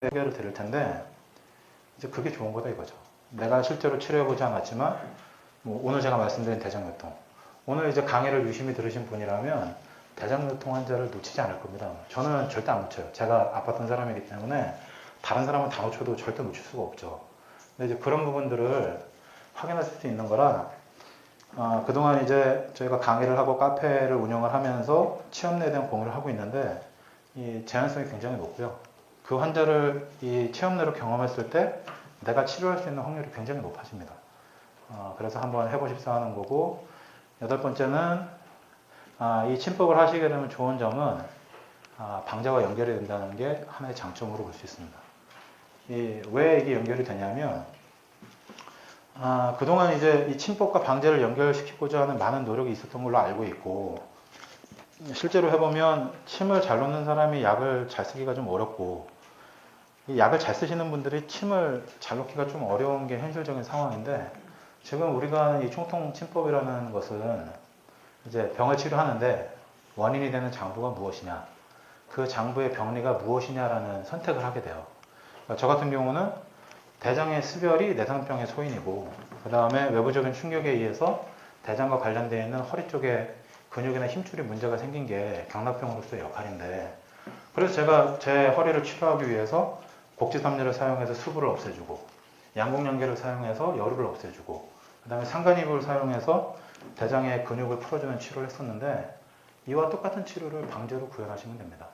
해결을 드릴 텐데 이제 그게 좋은 거다 이거죠. 내가 실제로 치료해보지 않았지만 뭐 오늘 제가 말씀드린 대장내통, 오늘 이제 강의를 유심히 들으신 분이라면 대장내통 환자를 놓치지 않을 겁니다. 저는 절대 안 놓쳐요. 제가 아팠던 사람이기 때문에 다른 사람은 다 놓쳐도 절대 놓칠 수가 없죠. 근데 이제 그런 부분들을 확인하실 수 있는 거라 그동안 이제 저희가 강의를 하고 카페를 운영을 하면서 체험내에 대한 공유를 하고 있는데 이 제한성이 굉장히 높고요. 그 환자를 이 체험내로 경험했을 때 내가 치료할 수 있는 확률이 굉장히 높아집니다. 그래서 한번 해보십사 하는 거고, 여덟 번째는 이 침법을 하시게 되면 좋은 점은 방자와 연결이 된다는 게 하나의 장점으로 볼 수 있습니다. 왜 이게 연결이 되냐면 그동안 이제 이 침법과 방제를 연결시키고자 하는 많은 노력이 있었던 걸로 알고 있고, 실제로 해보면 침을 잘 놓는 사람이 약을 잘 쓰기가 좀 어렵고, 이 약을 잘 쓰시는 분들이 침을 잘 놓기가 좀 어려운 게 현실적인 상황인데, 지금 우리가 하는 이 총통 침법이라는 것은 이제 병을 치료하는데 원인이 되는 장부가 무엇이냐, 그 장부의 병리가 무엇이냐라는 선택을 하게 돼요. 그러니까 저 같은 경우는 대장의 수별이 내상병의 소인이고, 그 다음에 외부적인 충격에 의해서 대장과 관련되어 있는 허리 쪽에 근육이나 힘줄이 문제가 생긴 게 경락병으로서의 역할인데, 그래서 제가 제 허리를 치료하기 위해서 곡지삼리를 사용해서 수부를 없애주고, 양곡연계를 사용해서 여류를 없애주고, 그 다음에 상간이부를 사용해서 대장의 근육을 풀어주는 치료를 했었는데, 이와 똑같은 치료를 방제로 구현하시면 됩니다.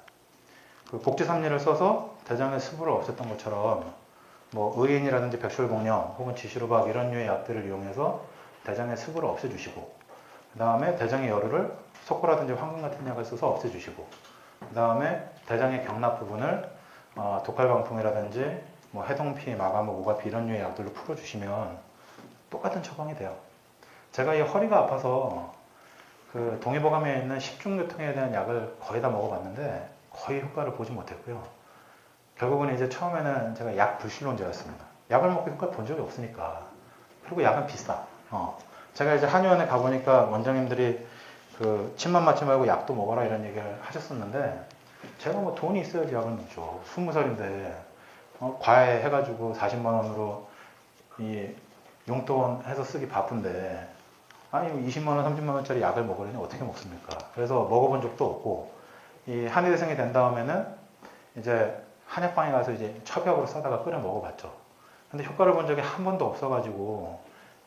그 곡지삼리를 써서 대장의 수부를 없앴던 것처럼 뭐 의인이라든지 백설공룡 혹은 지시루박 이런 류의 약들을 이용해서 대장의 수부를 없애주시고, 그 다음에 대장의 여류를 석고라든지 황금 같은 약을 써서 없애주시고, 그 다음에 대장의 경락 부분을 독활방풍이라든지 뭐 해동피, 마가목, 오가피 이런 류의 약들로 풀어주시면 똑같은 처방이 돼요. 제가 이 허리가 아파서 그 동의보감에 있는 십중류통에 대한 약을 거의 다 먹어봤는데 거의 효과를 보지 못했고요. 결국은 이제 처음에는 제가 약 불신론자였습니다. 약을 먹고 효과 본 적이 없으니까. 그리고 약은 비싸. 제가 이제 한의원에 가보니까 원장님들이 그 침만 맞지 말고 약도 먹어라 이런 얘기를 하셨었는데, 제가 뭐 돈이 있어야지 약을 먹죠. 20살인데 과외 해가지고 40만 원으로 이 용돈 해서 쓰기 바쁜데, 아니 20만 원, 30만 원짜리 약을 먹으려니 어떻게 먹습니까? 그래서 먹어본 적도 없고, 이 한의대생이 된 다음에는 이제 한약방에 가서 이제 첩약으로 싸다가 끓여 먹어봤죠. 근데 효과를 본 적이 한 번도 없어가지고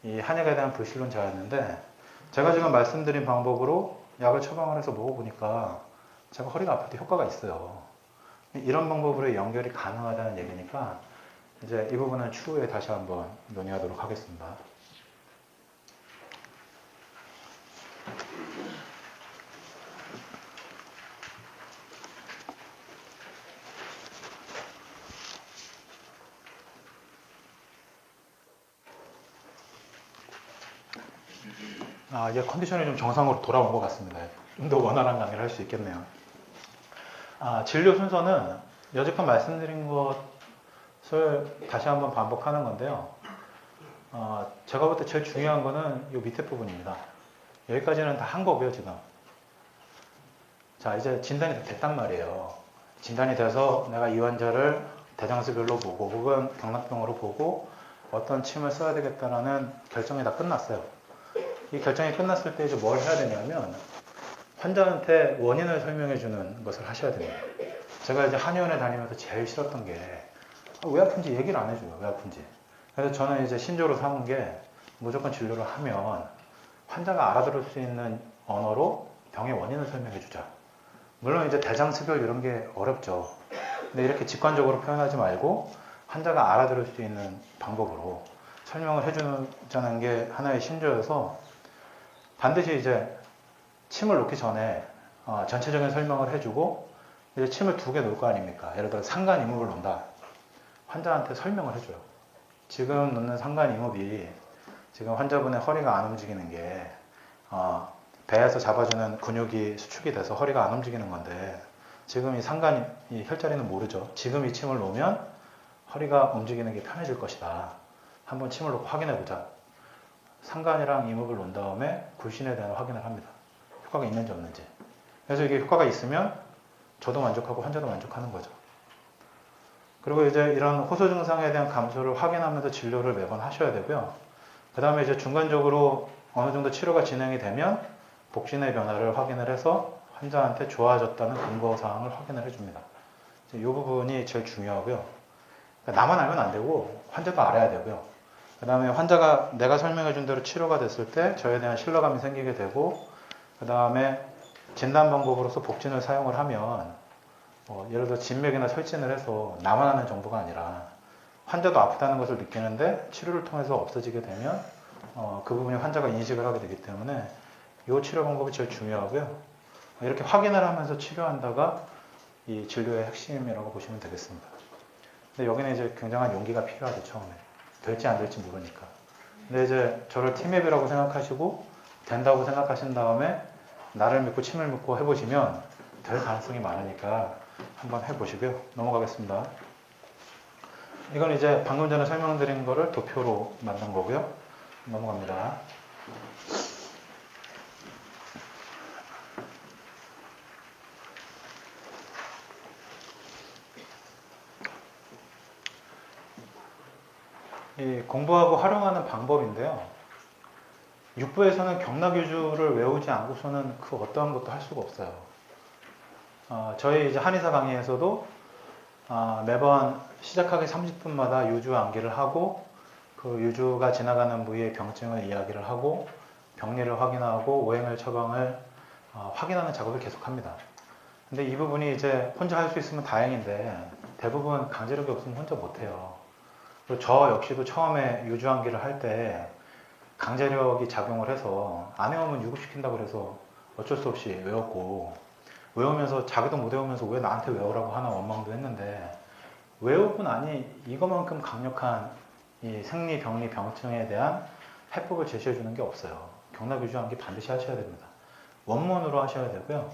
이 한약에 대한 불신론자였는데, 제가 지금 말씀드린 방법으로 약을 처방을 해서 먹어보니까 제가 허리가 아플 때 효과가 있어요. 이런 방법으로 연결이 가능하다는 얘기니까 이제 이 부분은 추후에 다시 한번 논의하도록 하겠습니다. 이제 컨디션이 좀 정상으로 돌아온 것 같습니다. 좀 더 원활한 강의를 할 수 있겠네요. 진료 순서는 여지껏 말씀드린 것을 다시 한번 반복하는 건데요. 제가 볼 때 제일 중요한 거는 이 밑에 부분입니다. 여기까지는 다 한 거고요, 지금. 자, 이제 진단이 다 됐단 말이에요. 진단이 돼서 내가 이 환자를 대장수별로 보고 혹은 경락병으로 보고 어떤 침을 써야 되겠다라는 결정이 다 끝났어요. 이 결정이 끝났을 때 이제 뭘 해야 되냐면 환자한테 원인을 설명해 주는 것을 하셔야 됩니다. 제가 이제 한의원에 다니면서 제일 싫었던 게 왜 아픈지 얘기를 안 해줘요. 왜 아픈지. 그래서 저는 이제 신조로 삼은 게 무조건 진료를 하면 환자가 알아들을 수 있는 언어로 병의 원인을 설명해 주자. 물론 이제 대장수별 이런 게 어렵죠. 근데 이렇게 직관적으로 표현하지 말고 환자가 알아들을 수 있는 방법으로 설명을 해주자는 게 하나의 신조여서, 반드시 이제 침을 놓기 전에 전체적인 설명을 해주고, 이제 침을 2개 놓을 거 아닙니까? 예를 들어 상간이목을 놓는다. 환자한테 설명을 해줘요. 지금 놓는 상간이목이 지금 환자분의 허리가 안 움직이는 게 배에서 잡아주는 근육이 수축이 돼서 허리가 안 움직이는 건데, 지금 이 상간, 이 혈자리는 모르죠. 지금 이 침을 놓으면 허리가 움직이는 게 편해질 것이다. 한번 침을 놓고 확인해보자. 상간이랑 이목을 놓은 다음에 굴신에 대한 확인을 합니다. 효과가 있는지 없는지. 그래서 이게 효과가 있으면 저도 만족하고 환자도 만족하는 거죠. 그리고 이제 이런 호소 증상에 대한 감소를 확인하면서 진료를 매번 하셔야 되고요. 그 다음에 이제 중간적으로 어느 정도 치료가 진행이 되면 복진의 변화를 확인을 해서 환자한테 좋아졌다는 근거 사항을 확인을 해줍니다. 이 부분이 제일 중요하고요. 그러니까 나만 알면 안 되고 환자도 알아야 되고요. 그 다음에 환자가 내가 설명해 준 대로 치료가 됐을 때 저에 대한 신뢰감이 생기게 되고, 그 다음에 진단 방법으로서 복진을 사용을 하면 예를 들어 진맥이나 설진을 해서 나만 아는 정보가 아니라 환자도 아프다는 것을 느끼는데 치료를 통해서 없어지게 되면 그 부분이 환자가 인식을 하게 되기 때문에 이 치료 방법이 제일 중요하고요. 이렇게 확인을 하면서 치료한다가 이 진료의 핵심이라고 보시면 되겠습니다. 근데 여기는 이제 굉장한 용기가 필요하죠, 처음에. 될지 안 될지 모르니까. 근데 이제 저를 팀앱이라고 생각하시고 된다고 생각하신 다음에 나를 믿고 침을 믿고 해보시면 될 가능성이 많으니까 한번 해보시고요. 넘어가겠습니다. 이건 이제 방금 전에 설명드린 거를 도표로 만든 거고요. 넘어갑니다. 이 공부하고 활용하는 방법인데요. 육부에서는 경락유주를 외우지 않고서는 그 어떠한 것도 할 수가 없어요. 저희 이제 한의사 강의에서도 매번 시작하기 30분마다 유주 암기를 하고 그 유주가 지나가는 부위의 병증을 이야기를 하고 병리를 확인하고 오행을 처방을 확인하는 작업을 계속합니다. 근데 이 부분이 이제 혼자 할 수 있으면 다행인데 대부분 강제력이 없으면 혼자 못해요. 그리고 저 역시도 처음에 유주 암기를 할 때 강제력이 작용을 해서 안 외우면 유급시킨다고 그래서 어쩔 수 없이 외웠고, 외우면서 자기도 못 외우면서 왜 나한테 외우라고 하나 원망도 했는데, 외우고 나니 이것만큼 강력한 이 생리, 병리, 병증에 대한 해법을 제시해 주는 게 없어요. 경락유주 암기 반드시 하셔야 됩니다. 원문으로 하셔야 되고요.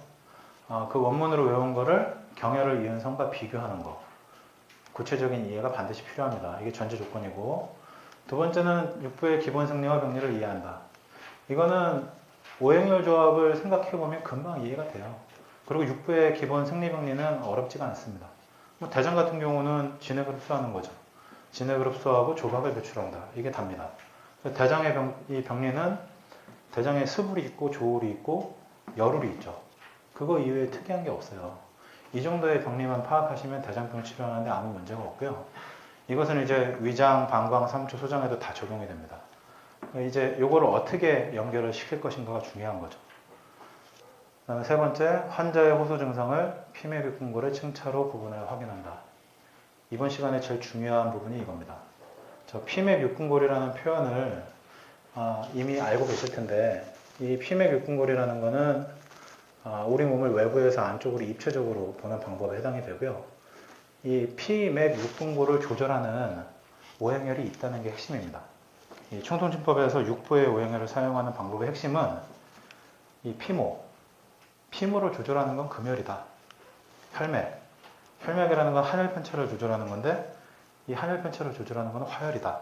그 원문으로 외운 거를 경혈을 이은 성과 비교하는 거, 구체적인 이해가 반드시 필요합니다. 이게 전제 조건이고, 두 번째는 육부의 기본 생리와 병리를 이해한다. 이거는 오행열 조합을 생각해보면 금방 이해가 돼요. 그리고 육부의 기본 생리병리는 어렵지가 않습니다. 대장 같은 경우는 진액을 흡수하는 거죠. 진액을 흡수하고 조각을 배출한다. 이게 답니다. 대장의 이 병리는 대장에 스불이 있고 조울이 있고 열울이 있죠. 그거 이외에 특이한 게 없어요. 이 정도의 병리만 파악하시면 대장병 치료하는데 아무 문제가 없고요. 이것은 이제 위장, 방광, 삼초, 소장에도 다 적용이 됩니다. 이제 요거를 어떻게 연결을 시킬 것인가가 중요한 거죠. 그다음에 세 번째, 환자의 호소 증상을 피맥 육궁골의 층차로 구분해 확인한다. 이번 시간에 제일 중요한 부분이 이겁니다. 저 피맥 육궁골이라는 표현을 이미 알고 계실 텐데, 이 피맥 육궁골이라는 거는 우리 몸을 외부에서 안쪽으로 입체적으로 보는 방법에 해당이 되고요. 이 피맥 육궁골을 조절하는 오행혈이 있다는 게 핵심입니다. 이 총통진법에서 육부의 오행혈을 사용하는 방법의 핵심은 이 피모를 조절하는 건 금혈이다. 혈맥이라는 건 한혈 편차를 조절하는 건데 이 한혈 편차를 조절하는 건 화혈이다.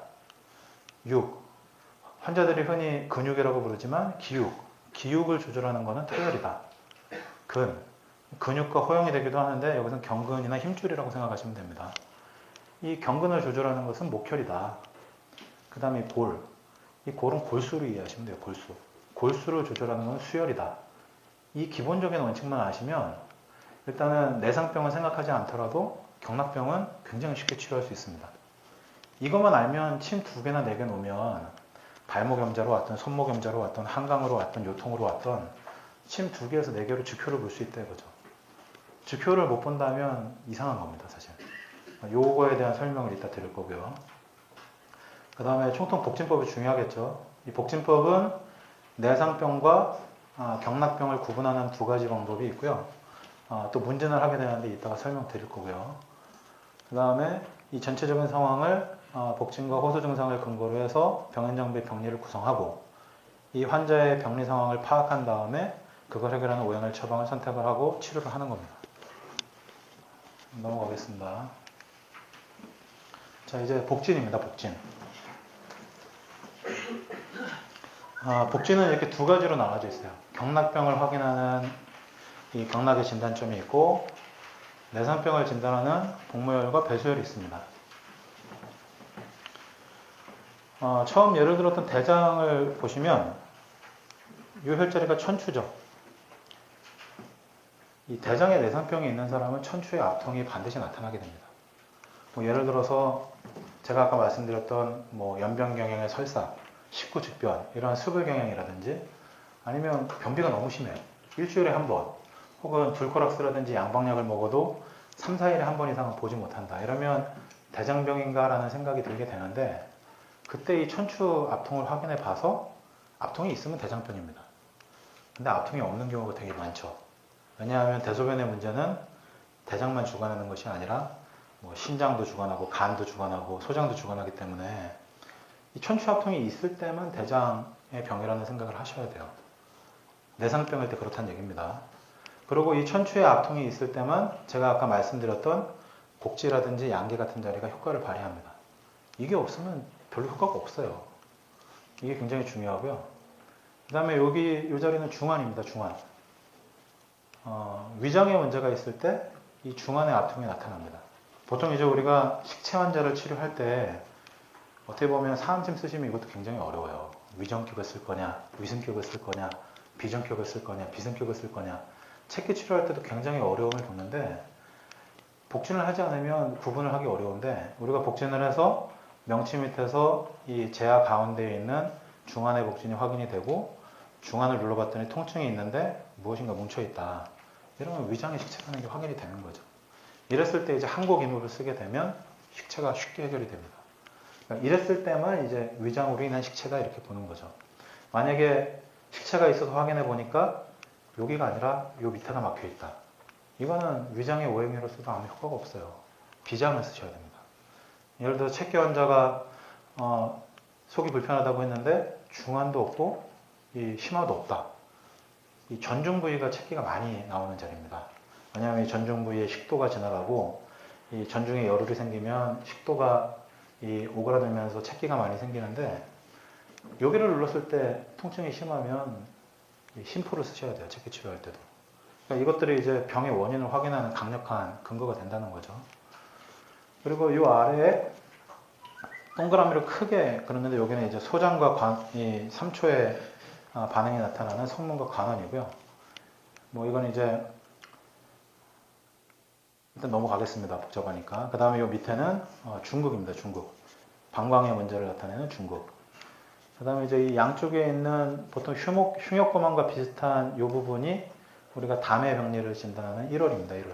환자들이 흔히 근육이라고 부르지만 기육을 조절하는 것은 토혈이다. 근육과 허용이 되기도 하는데 여기서는 경근이나 힘줄이라고 생각하시면 됩니다. 이 경근을 조절하는 것은 목혈이다. 그 다음에 이 골은 골수로 이해하시면 돼요. 골수를 조절하는 것은 수혈이다. 이 기본적인 원칙만 아시면 일단은 내상병을 생각하지 않더라도 경락병은 굉장히 쉽게 치료할 수 있습니다. 이것만 알면 침 2개나 4개 놓으면 발목염자로 왔던 손목염자로 왔던 한강으로 왔던 요통으로 왔던 침 2개에서 4개로 주표를 볼 수 있다 이거죠. 주표를 못 본다면 이상한 겁니다, 사실. 요거에 대한 설명을 이따 드릴 거고요. 그 다음에 총통복진법이 중요하겠죠. 이 복진법은 내상병과 경락병을 구분하는 2가지 방법이 있고요. 또 문진을 하게 되는데 이따가 설명드릴 거고요. 그 다음에 이 전체적인 상황을 복진과 호소 증상을 근거로 해서 병행장비 병리를 구성하고 이 환자의 병리 상황을 파악한 다음에 그걸 해결하는 오행을 처방을 선택을 하고 치료를 하는 겁니다. 넘어가겠습니다. 자, 이제 복진입니다. 복진은 이렇게 2가지로 나눠져 있어요. 경락병을 확인하는 이 경락의 진단점이 있고, 내산병을 진단하는 복모열과 배수열이 있습니다. 처음 예를 들었던 대장을 보시면 이 혈자리가 천추죠. 이 대장에 내산병이 있는 사람은 천추의 압통이 반드시 나타나게 됩니다. 뭐 예를 들어서 제가 아까 말씀드렸던 뭐 연변경영의 설사, 식구직변 이런 수불경영이라든지 아니면 변비가 너무 심해요. 일주일에 한 번 혹은 불코락스라든지 양방약을 먹어도 3, 4일에 한 번 이상은 보지 못한다. 이러면 대장병인가 라는 생각이 들게 되는데 그때 이 천추 압통을 확인해 봐서 압통이 있으면 대장병입니다. 근데 압통이 없는 경우가 되게 많죠. 왜냐하면 대소변의 문제는 대장만 주관하는 것이 아니라 뭐 신장도 주관하고 간도 주관하고 소장도 주관하기 때문에 이 천추 압통이 있을 때만 대장의 병이라는 생각을 하셔야 돼요. 내상병일 때 그렇다는 얘기입니다. 그리고 이 천추의 압통이 있을 때만 제가 아까 말씀드렸던 복지라든지 양계 같은 자리가 효과를 발휘합니다. 이게 없으면 별로 효과가 없어요. 이게 굉장히 중요하고요. 그 다음에 이 자리는 중환입니다. 중환. 위장에 문제가 있을 때 이 중환의 압통이 나타납니다. 보통 이제 우리가 식체 환자를 치료할 때 어떻게 보면 사암침 쓰시면 이것도 굉장히 어려워요. 위정격을 쓸 거냐, 위승격을 쓸 거냐, 비정격을 쓸 거냐, 비승격을 쓸 거냐. 체계 치료할 때도 굉장히 어려움을 겪는데 복진을 하지 않으면 구분을 하기 어려운데 우리가 복진을 해서 명치 밑에서 이 제하 가운데에 있는 중환의 복진이 확인이 되고 중환을 눌러봤더니 통증이 있는데 무엇인가 뭉쳐있다. 이러면 위장의 식체라는 게 확인이 되는 거죠. 이랬을 때 이제 항곡이물을 쓰게 되면 식체가 쉽게 해결이 됩니다. 그러니까 이랬을 때만 이제 위장으로 인한 식체다 이렇게 보는 거죠. 만약에 식체가 있어서 확인해 보니까 여기가 아니라 요 밑에가 막혀 있다. 이거는 위장의 오행류로 써도 아무 효과가 없어요. 비장을 쓰셔야 됩니다. 예를 들어 체계 환자가 속이 불편하다고 했는데 중환도 없고 이 심화도 없다. 이 전중 부위가 체기가 많이 나오는 자리입니다. 왜냐하면 이 전중 부위에 식도가 지나가고 이 전중에 열울이 생기면 식도가 이 오그라들면서 체기가 많이 생기는데 여기를 눌렀을 때 통증이 심하면 심포를 쓰셔야 돼요. 체기 치료할 때도. 그러니까 이것들이 이제 병의 원인을 확인하는 강력한 근거가 된다는 거죠. 그리고 이 아래에 동그라미로 크게 그렸는데 여기는 이제 소장과 이 3초의 반응이 나타나는 성문과 관원이고요. 뭐 이건 이제 일단 넘어가겠습니다. 복잡하니까. 그 다음에 이 밑에는 중극입니다. 중극. 방광의 문제를 나타내는 중극. 그 다음에 이제 이 양쪽에 있는 보통 흉욕거망과 비슷한 이 부분이 우리가 담의 병리를 진단하는 1월입니다. 1월.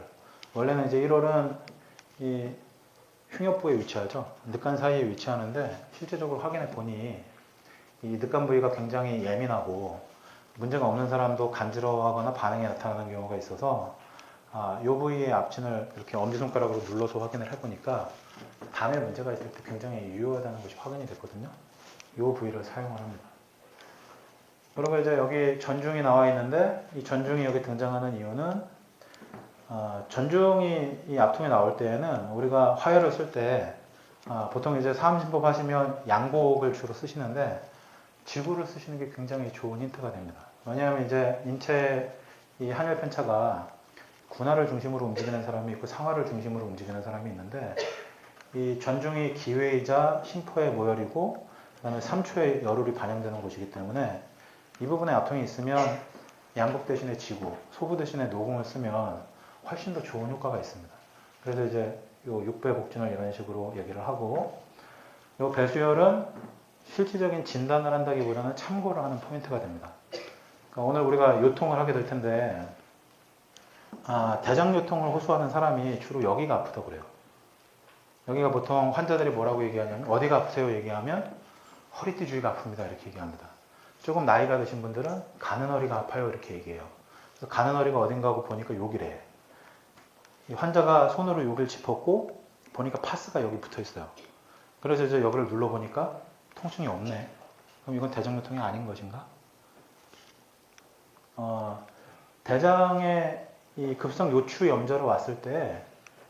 원래는 이제 1월은 이 흉욕부에 위치하죠. 늑간 사이에 위치하는데 실제적으로 확인해 보니 이 늑간 부위가 굉장히 예민하고 문제가 없는 사람도 간지러워하거나 반응이 나타나는 경우가 있어서 이 부위의 압진을 이렇게 엄지손가락으로 눌러서 확인을 해보니까 담에 문제가 있을 때 굉장히 유효하다는 것이 확인이 됐거든요. 이 부위를 사용을 합니다. 그리고 이제 여기 전중이 나와 있는데 이 전중이 여기 등장하는 이유는 전중이 이 압통이 나올 때에는 우리가 화열을 쓸 때 보통 이제 사암진법 하시면 양곡을 주로 쓰시는데 지구를 쓰시는 게 굉장히 좋은 힌트가 됩니다. 왜냐하면 이제 인체 이 한열 편차가 군하를 중심으로 움직이는 사람이 있고 상하를 중심으로 움직이는 사람이 있는데 이 전중이 기회이자 심포의 모열이고 그다음에 3초의 열울이 반영되는 곳이기 때문에 이 부분에 압통이 있으면 양곡 대신에 지구, 소부 대신에 노공을 쓰면 훨씬 더 좋은 효과가 있습니다. 그래서 이제 요 6배 복진을 이런 식으로 얘기를 하고 요 배수열은 실질적인 진단을 한다기보다는 참고를 하는 포인트가 됩니다. 그러니까 오늘 우리가 요통을 하게 될 텐데 대장 요통을 호소하는 사람이 주로 여기가 아프다고 그래요. 여기가 보통 환자들이 뭐라고 얘기하냐면 어디가 아프세요 얘기하면 허리띠 주위가 아픕니다 이렇게 얘기합니다. 조금 나이가 드신 분들은 가는 허리가 아파요 이렇게 얘기해요. 그래서 가는 허리가 어딘가 하고 보니까 여기래. 이 환자가 손으로 여기를 짚었고 보니까 파스가 여기 붙어 있어요. 그래서 이제 여기를 눌러보니까 통증이 없네. 그럼 이건 대장요통이 아닌 것인가? 대장에 이 급성 요추 염좌로 왔을 때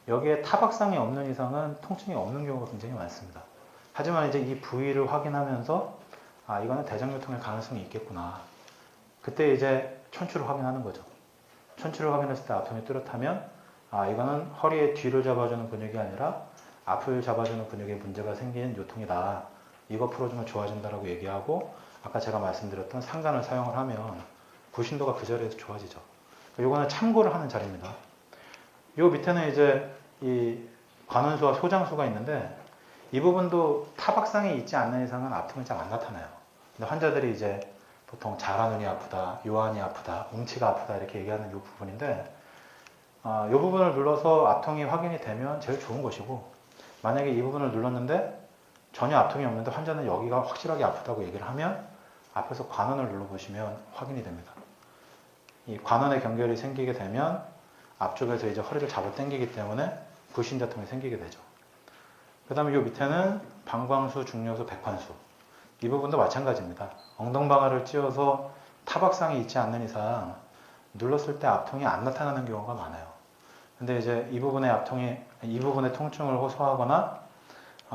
여기에 타박상이 없는 이상은 통증이 없는 경우가 굉장히 많습니다. 하지만 이제 이 부위를 확인하면서 이거는 대장요통일 가능성이 있겠구나. 그때 이제 천추를 확인하는 거죠. 천추를 확인했을 때 압통이 뚜렷하면 이거는 허리의 뒤를 잡아주는 근육이 아니라 앞을 잡아주는 근육에 문제가 생긴 요통이다. 이거 풀어주면 좋아진다라고 얘기하고, 아까 제가 말씀드렸던 상단을 사용을 하면 구신도가 그 자리에서 좋아지죠. 이거는 참고를 하는 자리입니다. 요 밑에는 이제 이 관원수와 소장수가 있는데, 이 부분도 타박상이 있지 않는 이상은 아픔이 잘 안 나타나요. 근데 환자들이 이제 보통 자라눈이 아프다, 요한이 아프다, 웅치가 아프다 이렇게 얘기하는 이 부분인데, 이 부분을 눌러서 압통이 확인이 되면 제일 좋은 것이고, 만약에 이 부분을 눌렀는데 전혀 압통이 없는데 환자는 여기가 확실하게 아프다고 얘기를 하면 앞에서 관원을 눌러보시면 확인이 됩니다. 이 관원의 경결이 생기게 되면 앞쪽에서 이제 허리를 잡아 당기기 때문에 불신자통이 생기게 되죠. 그 다음에 이 밑에는 방광수, 중요수, 백환수. 이 부분도 마찬가지입니다. 엉덩방아를 찧어서 타박상이 있지 않는 이상 눌렀을 때 압통이 안 나타나는 경우가 많아요. 근데 이제 이 부분의 통증을 호소하거나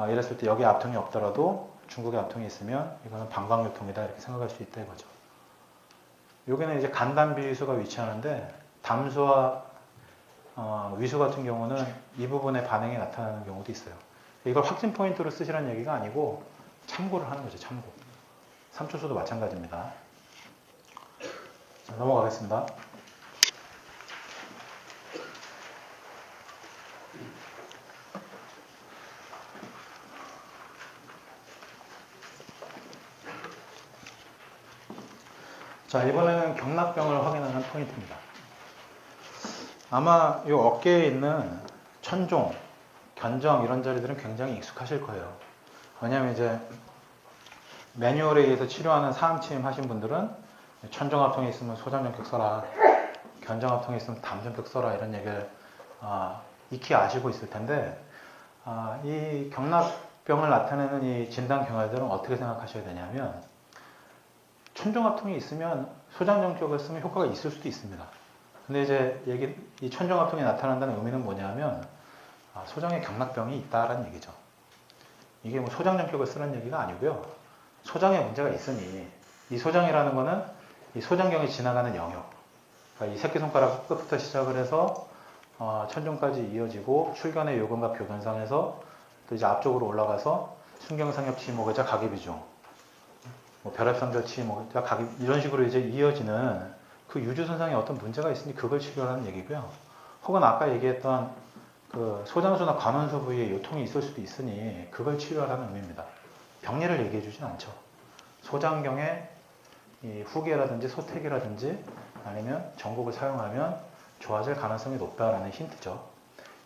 이랬을 때 여기 압통이 없더라도 중국에 압통이 있으면 이거는 방광요통이다 이렇게 생각할 수 있다 이거죠. 여기는 이제 간담비위수가 위치하는데, 담수와 위수 같은 경우는 이 부분에 반응이 나타나는 경우도 있어요. 이걸 확진 포인트로 쓰시라는 얘기가 아니고 참고를 하는 거죠. 참고. 삼초수도 마찬가지입니다. 자, 넘어가겠습니다. 자, 이번에는 경락병을 확인하는 포인트입니다. 아마 이 어깨에 있는 천종, 견정 이런 자리들은 굉장히 익숙하실 거예요. 왜냐하면 이제 매뉴얼에 의해서 치료하는 사암침 하신 분들은 천정압통이 있으면 소장전격 써라, 견정압통이 있으면 담전격 써라 이런 얘기를 익히 아시고 있을 텐데, 이 경락병을 나타내는 이 진단 경활들은 어떻게 생각하셔야 되냐면, 천정압통이 있으면 소장전격을 쓰면 효과가 있을 수도 있습니다. 근데 이제 이 천정압통이 나타난다는 의미는 뭐냐면 소장에 경락병이 있다라는 얘기죠. 이게 뭐 소장전격을 쓰는 얘기가 아니고요. 소장에 문제가 있으니, 이 소장이라는 거는 이 소장경이 지나가는 영역, 그러니까 이 새끼손가락 끝부터 시작을 해서 천정까지 이어지고 출견의 요근과 교견상에서 또 이제 앞쪽으로 올라가서 순경상엽 치목의자 각입이중, 뭐 벼랩상절 치목의자 각입, 이런 식으로 이제 이어지는 그 유주 손상에 어떤 문제가 있으니 그걸 치료하는 얘기고요. 혹은 아까 얘기했던 그 소장수나 관원수 부위에 요통이 있을 수도 있으니 그걸 치료하라는 의미입니다. 병리를 얘기해 주진 않죠. 소장경의 이 후계라든지 소택이라든지 아니면 전곡을 사용하면 좋아질 가능성이 높다라는 힌트죠.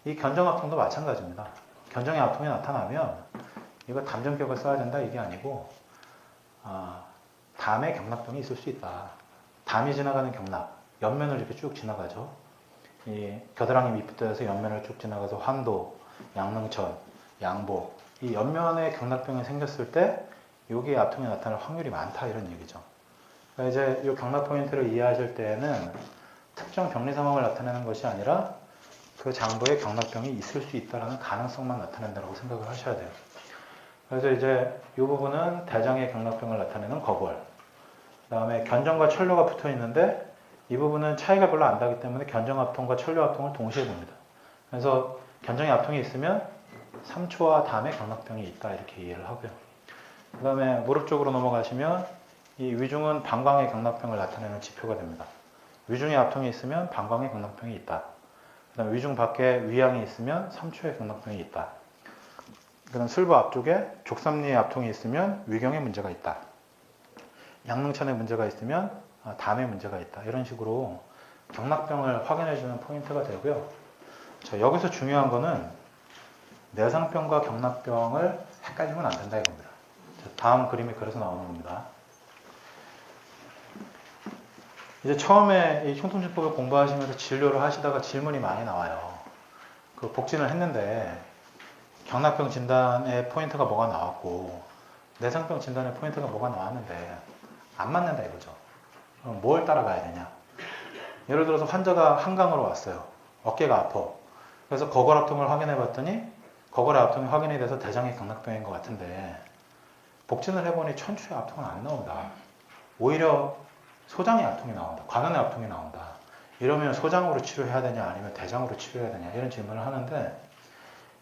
이 견정압통도 마찬가지입니다. 견정의 압통이 나타나면 이거 담전격을 써야 된다 이게 아니고 담에 경락병이 있을 수 있다. 담이 지나가는 경락, 옆면을 이렇게 쭉 지나가죠. 이 겨드랑이 밑부터해서 옆면을 쭉 지나가서 환도, 양릉천, 양복, 이 옆면에 경락병이 생겼을 때 여기에 압통이 나타날 확률이 많다 이런 얘기죠. 그러니까 이제 이 경락 포인트를 이해하실 때에는 특정 병리 상황을 나타내는 것이 아니라 그 장부에 경락병이 있을 수 있다는 가능성만 나타낸다고 생각을 하셔야 돼요. 그래서 이제 이 부분은 대장의 경락병을 나타내는 거골, 그 다음에 견정과 천료가 붙어 있는데 이 부분은 차이가 별로 안 나기 때문에 견정압통과 천료압통을 동시에 봅니다. 그래서 견정의 압통이 있으면 3초와 담에 경락병이 있다 이렇게 이해를 하고요. 그 다음에 무릎 쪽으로 넘어가시면 이 위중은 방광의 경락병을 나타내는 지표가 됩니다. 위중에 압통이 있으면 방광의 경락병이 있다. 그 다음에 위중 밖에 위양이 있으면 3초의 경락병이 있다. 그 다음 슬부 앞쪽에 족삼리에 압통이 있으면 위경에 문제가 있다. 양릉천에 문제가 있으면 담에 문제가 있다. 이런 식으로 경락병을 확인해주는 포인트가 되고요. 자, 여기서 중요한 거는 내상병과 경락병을 헷갈리면 안 된다 이겁니다. 자, 다음 그림이 그래서 나오는 겁니다. 이제 처음에 이 흉통진법을 공부하시면서 진료를 하시다가 질문이 많이 나와요. 그 복진을 했는데 경락병 진단의 포인트가 뭐가 나왔고 내상병 진단의 포인트가 뭐가 나왔는데 안 맞는다 이거죠. 그럼 뭘 따라가야 되냐? 예를 들어서 환자가 한강으로 왔어요. 어깨가 아파. 그래서 거골압통을 확인해 봤더니 거골의 압통이 확인이 돼서 대장의 경락병인 것 같은데 복진을 해보니 천추의 압통은 안 나온다. 오히려 소장의 압통이 나온다. 관원의 압통이 나온다. 이러면 소장으로 치료해야 되냐 아니면 대장으로 치료해야 되냐 이런 질문을 하는데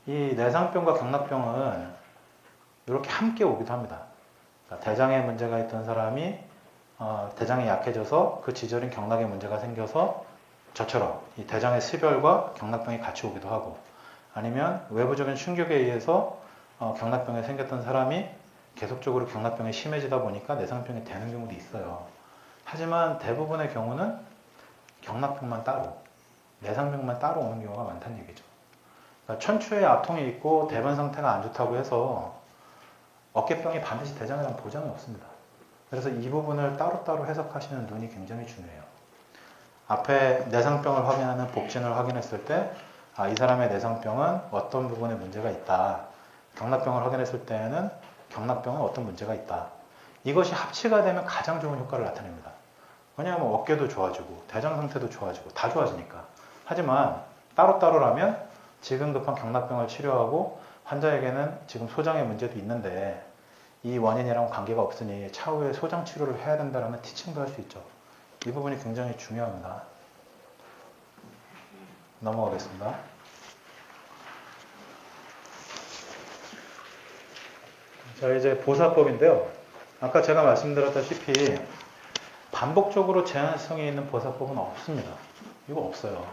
이 내상병과 경락병은 이렇게 함께 오기도 합니다. 그러니까 대장에 문제가 있던 사람이 대장이 약해져서 그 지절인 경락에 문제가 생겨서 저처럼 이 대장의 습열과 경락병이 같이 오기도 하고 아니면 외부적인 충격에 의해서 경락병이 생겼던 사람이 계속적으로 경락병이 심해지다 보니까 내상병이 되는 경우도 있어요. 하지만 대부분의 경우는 경락병만 따로, 내상병만 따로 오는 경우가 많다는 얘기죠. 그러니까 천추에 압통이 있고 대변 상태가 안 좋다고 해서 어깨병이 반드시 대장이라는 보장이 없습니다. 그래서 이 부분을 따로따로 해석하시는 눈이 굉장히 중요해요. 앞에 내상병을 확인하는 복진을 확인했을 때 이 사람의 내상병은 어떤 부분에 문제가 있다. 경락병을 확인했을 때에는 경락병은 어떤 문제가 있다. 이것이 합치가 되면 가장 좋은 효과를 나타냅니다. 왜냐하면 어깨도 좋아지고 대장 상태도 좋아지고 다 좋아지니까. 하지만 따로따로라면 지금 급한 경락병을 치료하고 환자에게는 지금 소장의 문제도 있는데 이 원인이랑 관계가 없으니 차후에 소장 치료를 해야 된다는 티칭도 할 수 있죠. 이 부분이 굉장히 중요합니다. 넘어가겠습니다. 자, 이제 보사법인데요. 아까 제가 말씀드렸다시피 반복적으로 제한성이 있는 보사법은 없습니다. 이거 없어요.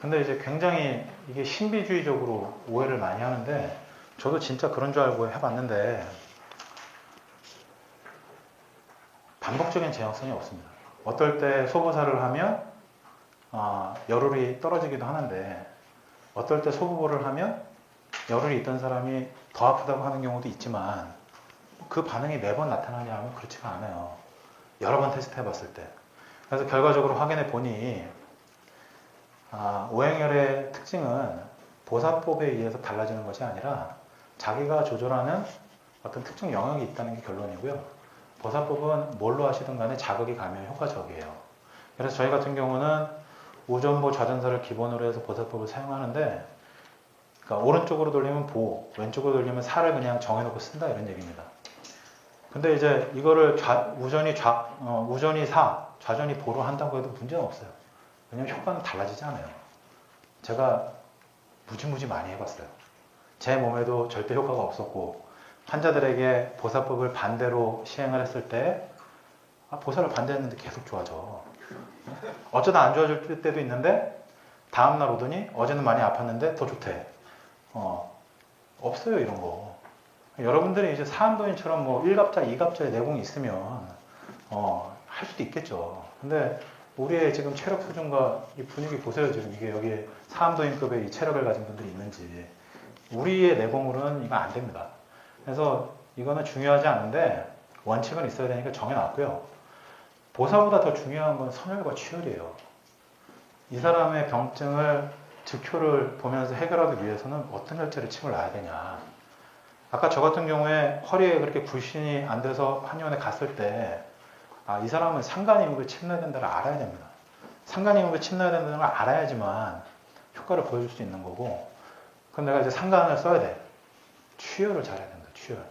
근데 이제 굉장히 이게 신비주의적으로 오해를 많이 하는데 저도 진짜 그런 줄 알고 해봤는데 반복적인 제한성이 없습니다. 어떨 때 소보사를 하면 열흘이 떨어지기도 하는데 어떨 때 소부보를 하면 열흘이 있던 사람이 더 아프다고 하는 경우도 있지만 그 반응이 매번 나타나냐 하면 그렇지가 않아요. 여러 번 테스트 해봤을 때. 그래서 결과적으로 확인해 보니 오행열의 특징은 보사법에 의해서 달라지는 것이 아니라 자기가 조절하는 어떤 특정 영역이 있다는 게 결론이고요. 보사법은 뭘로 하시든 간에 자극이 가면 효과적이에요. 그래서 저희 같은 경우는 우전보 좌전사를 기본으로 해서 보사법을 사용하는데 그러니까 오른쪽으로 돌리면 보, 왼쪽으로 돌리면 사를 그냥 정해놓고 쓴다 이런 얘기입니다. 근데 이제 이거를 우전이 사, 좌전이 보로 한다고 해도 문제는 없어요. 왜냐면 효과는 달라지지 않아요. 제가 무지무지 많이 해봤어요. 제 몸에도 절대 효과가 없었고 환자들에게 보사법을 반대로 시행을 했을 때 보사를 반대했는데 계속 좋아져. 어쩌다 안 좋아질 때도 있는데 다음날 오더니 어제는 많이 아팠는데 더 좋대. 없어요 이런 거. 여러분들이 이제 사암도인처럼 뭐 1갑자, 2갑자의 내공이 있으면 할 수도 있겠죠. 근데 우리의 지금 체력 수준과 이 분위기 보세요. 지금 이게 여기에 사암도인급의 이 체력을 가진 분들이 있는지. 우리의 내공으로는 이거 안 됩니다. 그래서 이거는 중요하지 않은데 원칙은 있어야 되니까 정해놨고요. 보사보다 더 중요한 건 선혈과 취혈이에요. 이 사람의 병증을 득효를 보면서 해결하기 위해서는 어떤 혈제를 침을 놔야 되냐. 아까 저 같은 경우에 허리에 그렇게 불신이 안 돼서 한의원에 갔을 때 이 사람은 상간이목에 침 넣어야 된다를 알아야 됩니다. 상간이목에 침 넣어야 된다는 걸 알아야지만 효과를 보여줄 수 있는 거고 그럼 내가 이제 상간을 써야 돼. 취혈을 잘해야 된다. 취혈.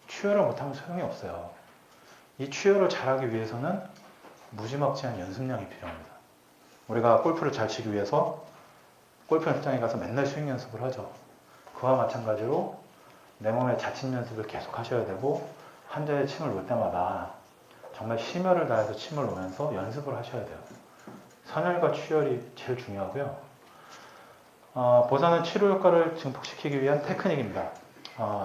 취혈을 못하면 소용이 없어요. 이 취혈을 잘하기 위해서는 무지막지한 연습량이 필요합니다. 우리가 골프를 잘 치기 위해서 골프 연습장에 가서 맨날 스윙 연습을 하죠. 그와 마찬가지로 내 몸의 자침 연습을 계속 하셔야 되고 환자의 침을 놓을 때마다 정말 심혈을 다해서 침을 놓으면서 연습을 하셔야 돼요. 선혈과 취혈이 제일 중요하고요. 보사는 치료 효과를 증폭시키기 위한 테크닉입니다.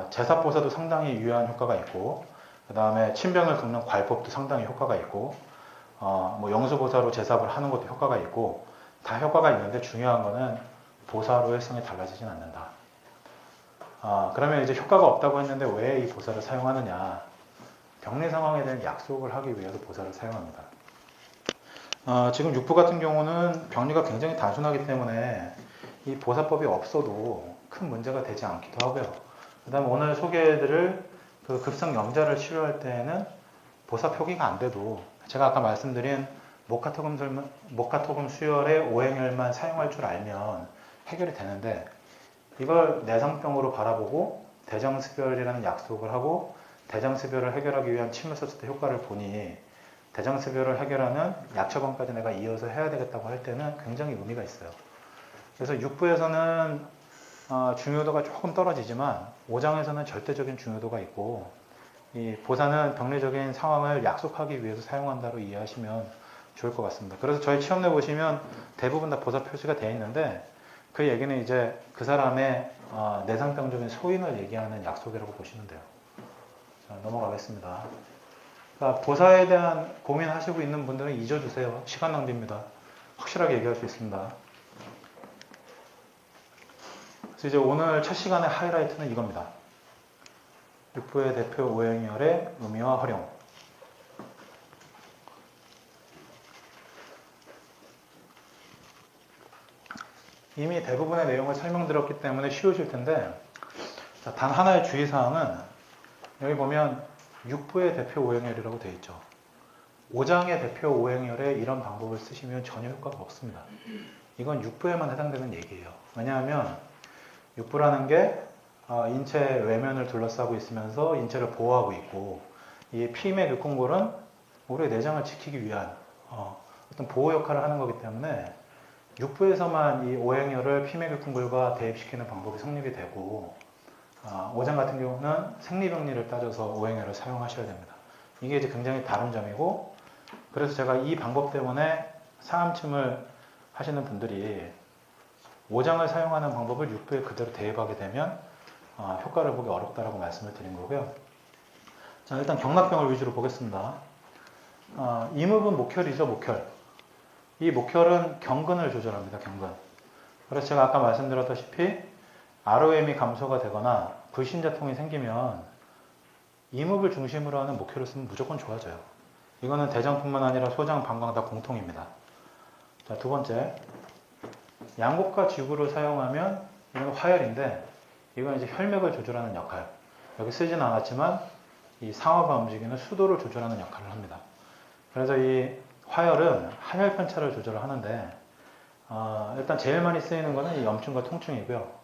제사보사도 상당히 유효한 효과가 있고 그 다음에 침병을 긁는 괄법도 상당히 효과가 있고 뭐 영수보사로 제삽을 하는 것도 효과가 있고 다 효과가 있는데 중요한 거는 보사로의 성이 달라지진 않는다. 그러면 이제 효과가 없다고 했는데 왜 이 보사를 사용하느냐? 병리 상황에 대한 약속을 하기 위해서 보사를 사용합니다. 지금 육부 같은 경우는 병리가 굉장히 단순하기 때문에 이 보사법이 없어도 큰 문제가 되지 않기도 하고요. 그 다음에 오늘 소개해드릴 그 급성 영자를 치료할 때에는 보사 표기가 안 돼도 제가 아까 말씀드린 목카토금 수혈의 오행혈만 사용할 줄 알면 해결이 되는데 이걸 내상병으로 바라보고 대장습혈이라는 약속을 하고 대장습혈을 해결하기 위한 침을 썼을 때 효과를 보니 대장습여를 해결하는 약 처방까지 내가 이어서 해야 되겠다고 할 때는 굉장히 의미가 있어요. 그래서 육부에서는 중요도가 조금 떨어지지만 5장에서는 절대적인 중요도가 있고, 이 보사는 병리적인 상황을 약속하기 위해서 사용한다로 이해하시면 좋을 것 같습니다. 그래서 저희 취업내 보시면 대부분 다 보사 표시가 되어 있는데, 그 얘기는 이제 그 사람의 내상병적인 소인을 얘기하는 약속이라고 보시면 돼요. 자, 넘어가겠습니다. 그러니까 보사에 대한 고민하시고 있는 분들은 잊어주세요. 시간 낭비입니다. 확실하게 얘기할 수 있습니다. 그래서 이제 오늘 첫 시간의 하이라이트는 이겁니다. 육부의 대표 오행열의 의미와 활용. 이미 대부분의 내용을 설명드렸기 때문에 쉬우실 텐데, 단 하나의 주의사항은 여기 보면 육부의 대표 오행열이라고 되어 있죠. 5장의 대표 오행열에 이런 방법을 쓰시면 전혀 효과가 없습니다. 이건 육부에만 해당되는 얘기예요. 왜냐하면 육부라는 게 인체 외면을 둘러싸고 있으면서 인체를 보호하고 있고, 이 피맥 육궁골은 우리의 내장을 지키기 위한 어떤 보호 역할을 하는 거기 때문에 육부에서만 이 오행열을 피맥 육궁골과 대입시키는 방법이 성립이 되고, 5장 같은 경우는 생리병리를 따져서 오행열을 사용하셔야 됩니다. 이게 이제 굉장히 다른 점이고, 그래서 제가 이 방법 때문에 사암침을 하시는 분들이 5장을 사용하는 방법을 육부에 그대로 대입하게 되면 효과를 보기 어렵다라고 말씀을 드린 거고요. 자, 일단 경락병을 위주로 보겠습니다. 이목은 목혈이죠, 목혈. 이 목혈은 경근을 조절합니다, 경근. 그래서 제가 아까 말씀드렸다시피 ROM이 감소가 되거나 불신자통이 생기면 이목을 중심으로 하는 목혈을 쓰면 무조건 좋아져요. 이거는 대장뿐만 아니라 소장, 방광 다 공통입니다. 자, 두 번째, 양곡과 지구를 사용하면 이건 화열인데, 이건 이제 혈맥을 조절하는 역할. 여기 쓰진 않았지만 이 상어가 움직이는 수도를 조절하는 역할을 합니다. 그래서 이 화열은 한혈 편차를 조절을 하는데, 일단 제일 많이 쓰이는 거는 이 염증과 통증이고요.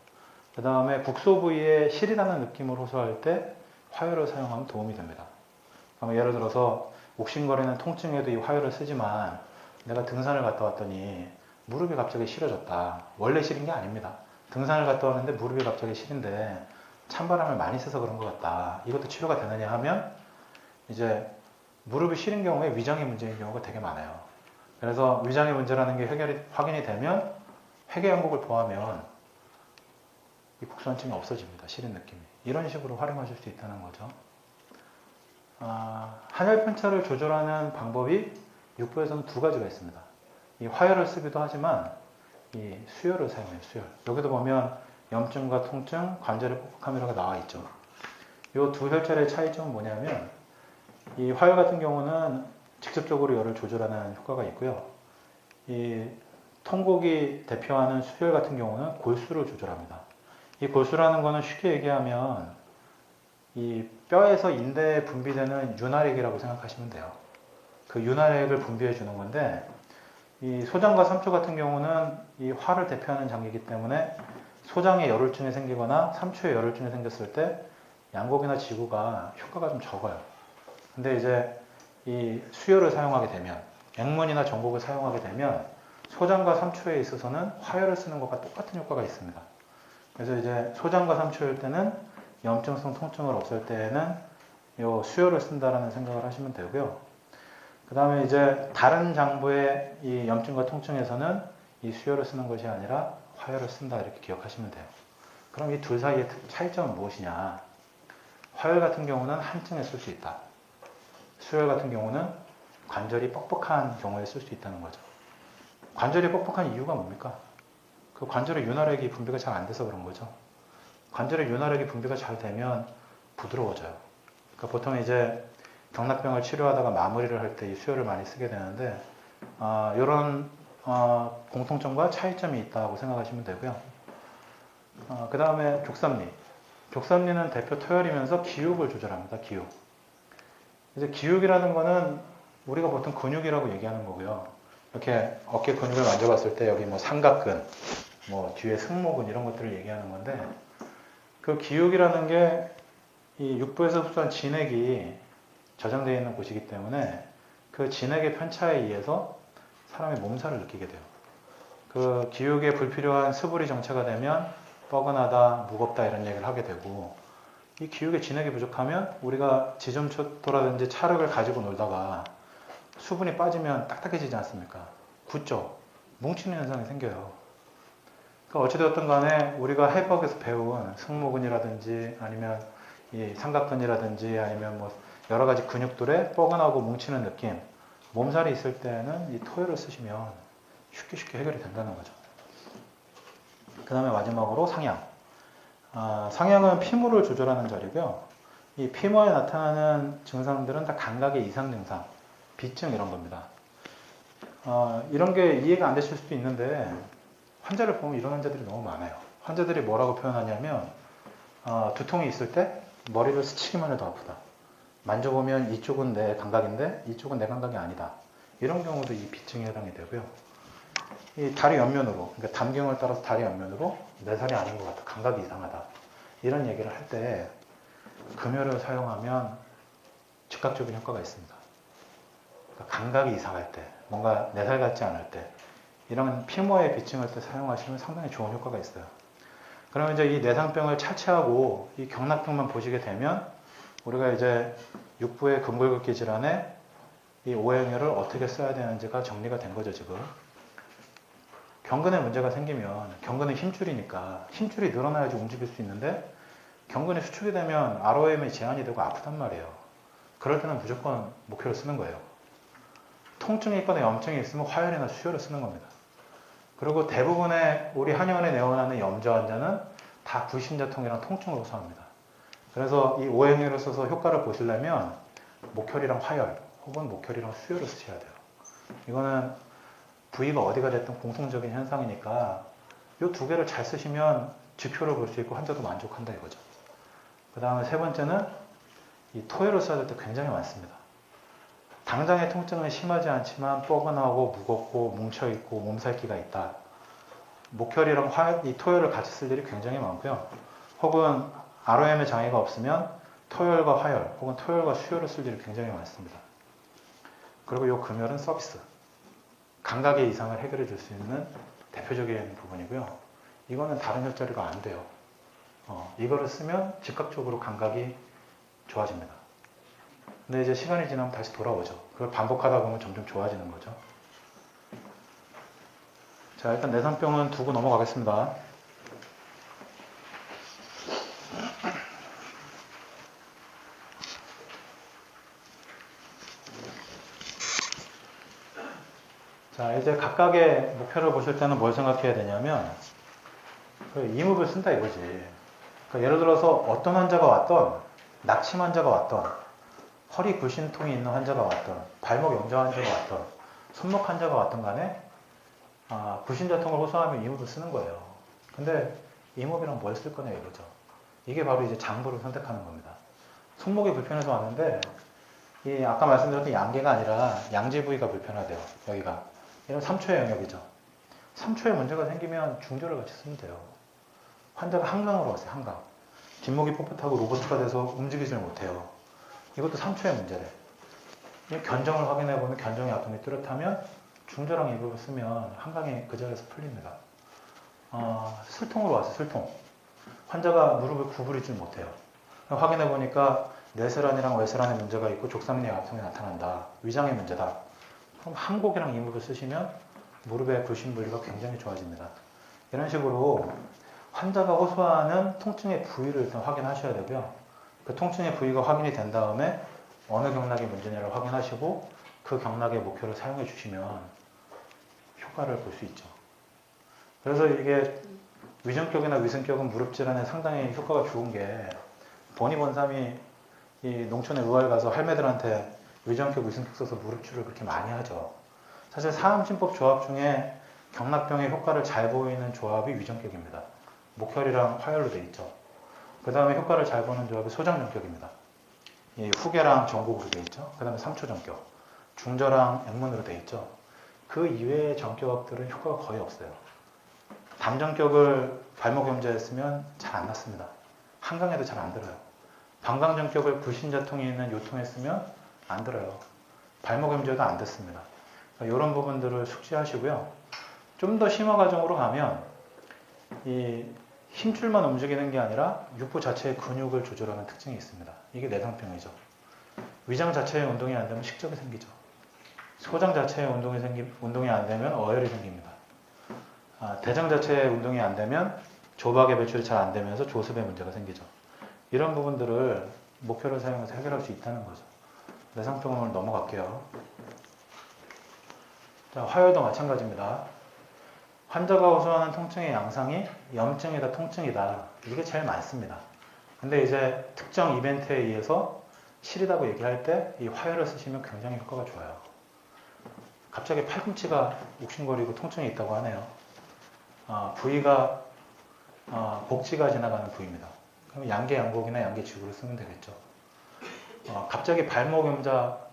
그 다음에 국소 부위에 시리다는 느낌을 호소할 때 화열을 사용하면 도움이 됩니다. 예를 들어서 옥신거리는 통증에도 이 화열을 쓰지만, 내가 등산을 갔다 왔더니 무릎이 갑자기 시려졌다. 원래 시린 게 아닙니다. 등산을 갔다 왔는데 무릎이 갑자기 시린데 찬바람을 많이 쐬서 그런 것 같다. 이것도 치료가 되느냐 하면, 이제 무릎이 시린 경우에 위장의 문제인 경우가 되게 많아요. 그래서 위장의 문제라는 게 확인이 되면 회계양곡을 포함하면 이 국소한증이 없어집니다. 시린 느낌이. 이런 식으로 활용하실 수 있다는 거죠. 한혈 편차를 조절하는 방법이 육부에서는 두 가지가 있습니다. 이 화열을 쓰기도 하지만 이 수혈을 사용해요. 수혈. 여기도 보면 염증과 통증, 관절의 뻑뻑함이라고 나와 있죠. 이 두 혈자리의 차이점은 뭐냐면, 이 화열 같은 경우는 직접적으로 열을 조절하는 효과가 있고요. 이 통곡이 대표하는 수혈 같은 경우는 골수를 조절합니다. 이 골수라는 거는 쉽게 얘기하면 이 뼈에서 인대에 분비되는 윤활액이라고 생각하시면 돼요. 그 윤활액을 분비해 주는 건데, 이 소장과 삼초 같은 경우는 이 화를 대표하는 장기이기 때문에 소장에 열혈증이 생기거나 삼초에 열혈증이 생겼을 때 양곡이나 지구가 효과가 좀 적어요. 근데 이제 이 수혈을 사용하게 되면, 액문이나 정곡을 사용하게 되면 소장과 삼초에 있어서는 화열을 쓰는 것과 똑같은 효과가 있습니다. 그래서 이제 소장과 삼초일 때는 염증성 통증을 없앨 때에는 이 수혈을 쓴다라는 생각을 하시면 되고요. 그 다음에 이제 다른 장부의 이 염증과 통증에서는 이 수혈을 쓰는 것이 아니라 화열을 쓴다, 이렇게 기억하시면 돼요. 그럼 이 둘 사이의 차이점은 무엇이냐? 화열 같은 경우는 한증에 쓸 수 있다. 수혈 같은 경우는 관절이 뻑뻑한 경우에 쓸 수 있다는 거죠. 관절이 뻑뻑한 이유가 뭡니까? 그 관절의 윤활액이 분비가 잘 안 돼서 그런 거죠. 관절의 윤활액이 분비가 잘 되면 부드러워져요. 그러니까 보통 이제 경락병을 치료하다가 마무리를 할 때 이 수혈을 많이 쓰게 되는데, 이런 공통점과 차이점이 있다고 생각하시면 되고요. 그 다음에 족삼리. 족삼리는 대표 토혈이면서 기육을 조절합니다. 기육. 이제 기육이라는 거는 우리가 보통 근육이라고 얘기하는 거고요. 이렇게 어깨 근육을 만져봤을 때 여기 뭐 삼각근, 뭐 뒤에 승모근 이런 것들을 얘기하는 건데, 그 기육이라는 게 이 육부에서 흡수한 진액이 저장되어 있는 곳이기 때문에 그 진액의 편차에 의해서 사람이 몸살을 느끼게 돼요. 그 기육에 불필요한 수분이 정체가 되면 뻐근하다, 무겁다 이런 얘기를 하게 되고, 이 기육의 진액이 부족하면 우리가 지점초토라든지 찰흙을 가지고 놀다가 수분이 빠지면 딱딱해지지 않습니까? 굳죠? 뭉치는 현상이 생겨요. 그러니까 어찌되었든 간에 우리가 해부학에서 배운 승모근이라든지 아니면 이 삼각근이라든지 아니면 뭐 여러 가지 근육들의 뻐근하고 뭉치는 느낌, 몸살이 있을 때는 이 토요를 쓰시면 쉽게 해결이 된다는 거죠. 그 다음에 마지막으로 상향. 상향은 피무를 조절하는 자리고요. 이 피무에 나타나는 증상들은 다 감각의 이상 증상, 비증 이런 겁니다. 이런 게 이해가 안 되실 수도 있는데 환자를 보면 이런 환자들이 너무 많아요. 환자들이 뭐라고 표현하냐면 두통이 있을 때 머리를 스치기만 해도 아프다. 만져보면 이쪽은 내 감각인데 이쪽은 내 감각이 아니다. 이런 경우도 이 비증에 해당이 되고요. 이 다리 옆면으로, 그러니까 담경을 따라서 다리 옆면으로 내 살이 아닌 것 같다. 감각이 이상하다. 이런 얘기를 할 때 금혈을 사용하면 즉각적인 효과가 있습니다. 그러니까 감각이 이상할 때, 뭔가 내 살 같지 않을 때, 이런 피모의 비증할 때 사용하시면 상당히 좋은 효과가 있어요. 그러면 이제 이 뇌상병을 차치하고 이 경락병만 보시게 되면 우리가 이제 육부의 근골격계 질환에 이 오행혈을 어떻게 써야 되는지가 정리가 된 거죠, 지금. 경근에 문제가 생기면 경근은 힘줄이니까 힘줄이 늘어나야지 움직일 수 있는데 경근이 수축이 되면 ROM에 제한이 되고 아프단 말이에요. 그럴 때는 무조건 목표를 쓰는 거예요. 통증이 있거나 염증이 있으면 화열이나 수혈을 쓰는 겁니다. 그리고 대부분의 우리 한의원에 내원하는 염좌 환자는 다 불신자통이랑 통증을 호소합니다. 그래서 이 오행혈을 써서 효과를 보시려면 목혈이랑 화열 혹은 목혈이랑 수혈을 쓰셔야 돼요. 이거는 부위가 어디가 됐든 공통적인 현상이니까 이 두 개를 잘 쓰시면 지표를 볼 수 있고 환자도 만족한다 이거죠. 그 다음에 세 번째는 이 토혈을 써야 될 때 굉장히 많습니다. 당장의 통증은 심하지 않지만 뻐근하고 무겁고 뭉쳐있고 몸살기가 있다. 목혈이랑 이 토혈을 같이 쓸 일이 굉장히 많고요. 혹은 ROM의 장애가 없으면 토혈과 화열 혹은 토혈과 수혈을 쓸 일이 굉장히 많습니다. 그리고 이 금혈은 서비스. 감각의 이상을 해결해 줄 수 있는 대표적인 부분이고요. 이거는 다른 혈자리가 안 돼요. 이거를 쓰면 즉각적으로 감각이 좋아집니다. 근데 이제 시간이 지나면 다시 돌아오죠. 그걸 반복하다 보면 점점 좋아지는 거죠. 자, 일단 내상병은 두고 넘어가겠습니다. 자, 이제 각각의 목표를 보실 때는 뭘 생각해야 되냐면 이목을 쓴다 이거지. 그러니까 예를 들어서 어떤 환자가 왔던 낙침 환자가 왔던 허리 불신통이 있는 환자가 왔던 발목 염좌 환자가 왔던 손목 환자가 왔던 간에 불신자통을 호소하면 이목을 쓰는 거예요. 근데 이목이랑 뭘 쓸 거냐 이거죠. 이게 바로 이제 장부를 선택하는 겁니다. 손목이 불편해서 왔는데 이 아까 말씀드렸던 양계가 아니라 양지 부위가 불편하대요. 여기가. 이건 3초의 영역이죠. 3초에 문제가 생기면 중조를 같이 쓰면 돼요. 환자가 한강으로 왔어요. 한강. 뒷목이 뻣뻣하고 로봇가 돼서 움직이질 못해요. 이것도 3초의 문제래. 견정을 확인해보면 견정의 아픔이 뚜렷하면 중조랑 이불을 쓰면 한강이 그 자리에서 풀립니다. 슬통으로 왔어요. 슬통. 환자가 무릎을 구부리질 못해요. 확인해보니까 내세란이랑 외세란의 문제가 있고 족삼리의 아픔이 나타난다. 위장의 문제다. 그럼 한곡이랑 이목을 쓰시면 무릎의 불신분리가 굉장히 좋아집니다. 이런 식으로 환자가 호소하는 통증의 부위를 일단 확인하셔야 되고요. 그 통증의 부위가 확인이 된 다음에 어느 경락이 문제냐를 확인하시고 그 경락의 목표를 사용해 주시면 효과를 볼 수 있죠. 그래서 이게 위정격이나 위승격은 무릎 질환에 상당히 효과가 좋은 게 번이 번삼이 이 농촌에 의활 가서 할매들한테 위정격, 위승격 써서 무릎줄을 그렇게 많이 하죠. 사실 사암진법 조합 중에 경락병의 효과를 잘 보이는 조합이 위정격입니다. 목혈이랑 화열로 되어 있죠. 그 다음에 효과를 잘 보는 조합이 소장정격입니다. 이 후계랑 정곡으로 되어 있죠. 그 다음에 삼초정격, 중저랑 액문으로 되어 있죠. 그 이외의 정격들은 효과가 거의 없어요. 담정격을 발목 염좌했으면 잘 안 났습니다. 한강에도 잘 안 들어요. 방광정격을 불신자통이 있는 요통에 쓰면 안 들어요. 발목 염좌도 안 됐습니다. 그러니까 이런 부분들을 숙지하시고요. 좀 더 심화 과정으로 가면 이 힘줄만 움직이는 게 아니라 육부 자체의 근육을 조절하는 특징이 있습니다. 이게 내상병이죠. 위장 자체의 운동이 안 되면 식적이 생기죠. 소장 자체의 운동이 안 되면 어혈이 생깁니다. 대장 자체의 운동이 안 되면 조박의 배출이 잘 안 되면서 조습의 문제가 생기죠. 이런 부분들을 목표를 사용해서 해결할 수 있다는 거죠. 내상병을 넘어갈게요. 자, 화열도 마찬가지입니다. 환자가 호소하는 통증의 양상이 염증이다, 통증이다. 이게 제일 많습니다. 근데 이제 특정 이벤트에 의해서 시리다고 얘기할 때 이 화열을 쓰시면 굉장히 효과가 좋아요. 갑자기 팔꿈치가 욱신거리고 통증이 있다고 하네요. 부위가 복지가 지나가는 부위입니다. 그럼 양계 양복이나 양계 지구를 쓰면 되겠죠. 갑자기 발목 염자가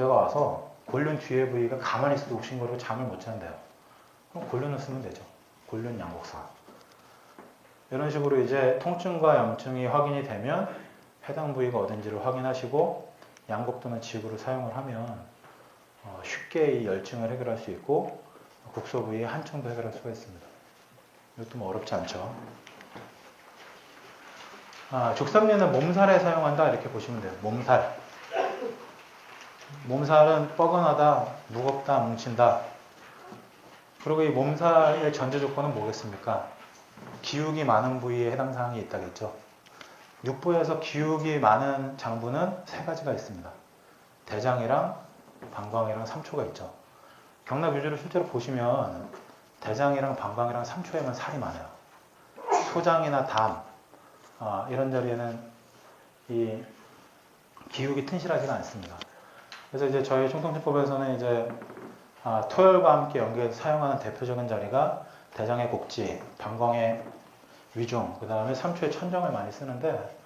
와서 골륜 뒤에 부위가 가만히 있어도 욱신거리고 잠을 못 잔대요. 그럼 골륜을 쓰면 되죠. 골륜 양복사. 이런 식으로 이제 통증과 염증이 확인이 되면 해당 부위가 어딘지를 확인하시고 양복 또는 지구를 사용을 하면 쉽게 이 열증을 해결할 수 있고 국소 부위의 한청도 해결할 수가 있습니다. 이것도 뭐 어렵지 않죠. 죽상례는 몸살에 사용한다 이렇게 보시면 돼요. 몸살. 몸살은 뻐근하다, 무겁다, 뭉친다. 그리고 이 몸살의 전제 조건은 뭐겠습니까? 기욱이 많은 부위에 해당 사항이 있다겠죠. 육부에서 기욱이 많은 장부는 세 가지가 있습니다. 대장이랑 방광이랑 삼초가 있죠. 경락 유주를 실제로 보시면 대장이랑 방광이랑 삼초에만 살이 많아요. 소장이나 담 이런 자리에는 이 기욱이 튼실하지가 않습니다. 그래서 이제 저희 충통증법에서는 이제 토열과 함께 연계해서 사용하는 대표적인 자리가 대장의 곡지, 방광의 위중, 그 다음에 삼초의 천정을 많이 쓰는데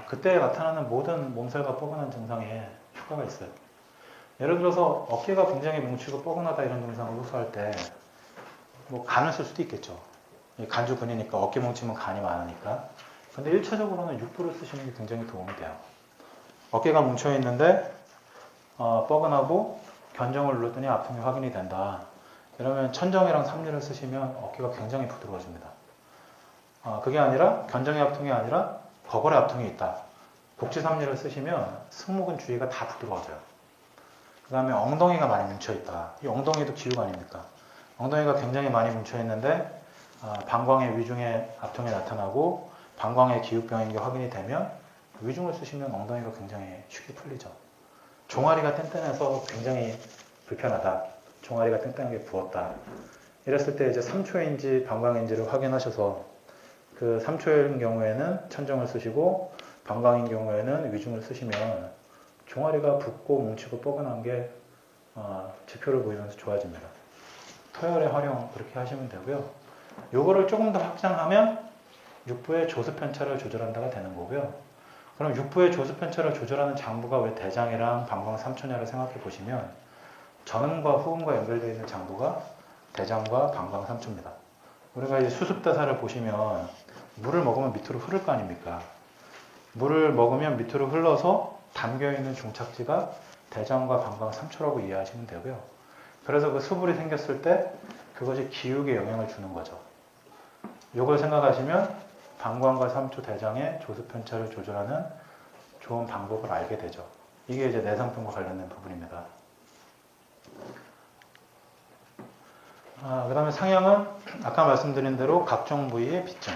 그때 나타나는 모든 몸살과 뻐근한 증상에 효과가 있어요. 예를 들어서 어깨가 굉장히 뭉치고 뻐근하다 이런 증상을 호소할 때 뭐 간을 쓸 수도 있겠죠. 간주근이니까 어깨 뭉치면 간이 많으니까. 근데 1차적으로는 육부를 쓰시는 게 굉장히 도움이 돼요. 어깨가 뭉쳐 있는데 뻐근하고 견정을 눌렀더니 아픔이 확인이 된다. 이러면 천정이랑 삼리를 쓰시면 어깨가 굉장히 부드러워집니다. 그게 아니라 견정의 압통이 아니라 거골의 압통이 있다. 복지 삼리를 쓰시면 승모근 주위가 다 부드러워져요. 그 다음에 엉덩이가 많이 뭉쳐있다. 이 엉덩이도 기욱 아닙니까? 엉덩이가 굉장히 많이 뭉쳐있는데 방광의 위중의 압통이 나타나고 방광의 기욱병인 게 확인이 되면 위중을 쓰시면 엉덩이가 굉장히 쉽게 풀리죠. 종아리가 땡땡해서 굉장히 불편하다. 종아리가 땡땡하게 부었다. 이랬을 때 이제 삼초인지 방광인지를 확인하셔서 그 삼초인 경우에는 천정을 쓰시고 방광인 경우에는 위중을 쓰시면 종아리가 붓고 뭉치고 뻐근한 게 지표를 보이면서 좋아집니다. 토열의 활용 그렇게 하시면 되고요. 요거를 조금 더 확장하면 육부의 조습 편차를 조절한다가 되는 거고요. 그럼 육부의 조습 편차를 조절하는 장부가 왜 대장이랑 방광 삼초냐를 생각해 보시면 전음과 후음과 연결되어 있는 장부가 대장과 방광 삼초입니다. 우리가 이제 수습대사를 보시면 물을 먹으면 밑으로 흐를 거 아닙니까? 물을 먹으면 밑으로 흘러서 담겨있는 중착지가 대장과 방광 삼초라고 이해하시면 되고요. 그래서 그 수불이 생겼을 때 그것이 기욱에 영향을 주는 거죠. 이걸 생각하시면 방광과 삼초 대장의 조습 편차를 조절하는 좋은 방법을 알게 되죠. 이게 이제 내상병과 관련된 부분입니다. 그 다음에 상향은 아까 말씀드린 대로 각종 부위의 비증.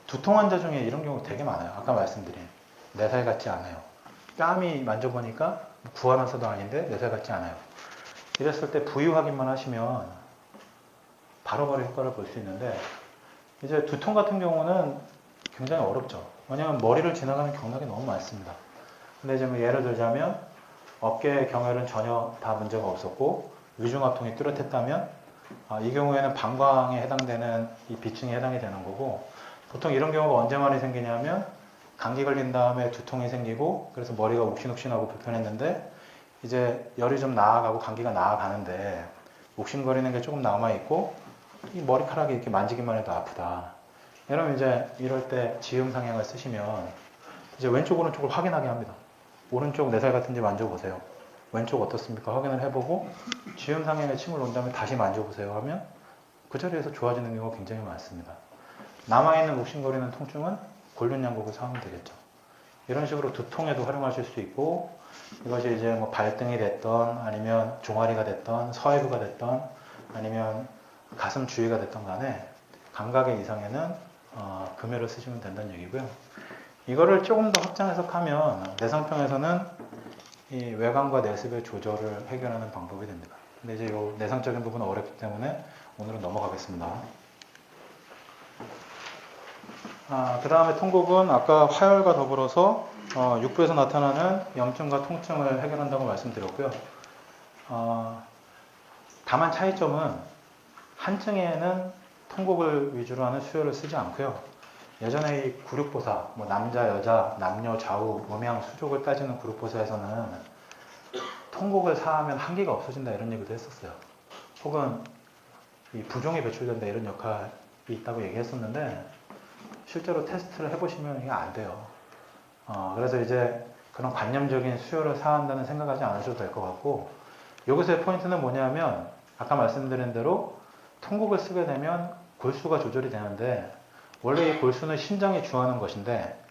두통 환자 중에 이런 경우 되게 많아요. 아까 말씀드린 4살 같지 않아요. 뺨이 만져보니까 구안환사도 아닌데 4살 같지 않아요. 이랬을 때 부위 확인만 하시면 바로바로 효과를 볼 수 있는데 이제 두통 같은 경우는 굉장히 어렵죠. 왜냐하면 머리를 지나가는 경락이 너무 많습니다. 근데 이제 뭐 예를 들자면 어깨 경혈은 전혀 다 문제가 없었고 위중압통이 뚜렷했다면 이 경우에는 방광에 해당되는 이 비층에 해당이 되는 거고 보통 이런 경우가 언제 많이 생기냐면 감기 걸린 다음에 두통이 생기고 그래서 머리가 욱신욱신하고 불편했는데 이제 열이 좀 나아가고 감기가 나아가는데 욱신거리는 게 조금 남아있고 이 머리카락이 이렇게 만지기만 해도 아프다. 이러면 이제 이럴 때 지음 상향을 쓰시면 이제 왼쪽 오른쪽을 확인하게 합니다. 오른쪽 내살 같은지 만져보세요. 왼쪽 어떻습니까? 확인을 해보고 지음상행에 침을 놓은 다음에 다시 만져보세요 하면 그 자리에서 좋아지는 경우가 굉장히 많습니다. 남아있는 욱신거리는 통증은 골륜 양곡을 사용하면 되겠죠. 이런 식으로 두통에도 활용하실 수 있고, 이것이 이제 뭐 발등이 됐던 아니면 종아리가 됐던 서해부가 됐던 아니면 가슴 주위가 됐던 간에 감각의 이상에는 금요를 쓰시면 된다는 얘기고요. 이거를 조금 더 확장 해석하면 내상평에서는 이 외관과 내습의 조절을 해결하는 방법이 됩니다. 근데 이제 이 내상적인 부분은 어렵기 때문에 오늘은 넘어가겠습니다. 그 다음에 통곡은 아까 화열과 더불어서 육부에서 나타나는 염증과 통증을 해결한다고 말씀드렸고요. 다만 차이점은 한증에는 통곡을 위주로 하는 수혈을 쓰지 않고요. 예전에 이 구륙보사, 뭐 남자, 여자, 남녀, 좌우, 음양, 수족을 따지는 구륙보사에서는 통곡을 사하면 한기가 없어진다 이런 얘기도 했었어요. 혹은 이 부종이 배출된다 이런 역할이 있다고 얘기했었는데 실제로 테스트를 해보시면 이게 안 돼요. 그래서 이제 그런 관념적인 수혈을 사한다는 생각하지 않으셔도 될 것 같고, 여기서의 포인트는 뭐냐면 아까 말씀드린 대로 통곡을 쓰게 되면 골수가 조절이 되는데 원래 이 골수는 신장이 주하는 것인데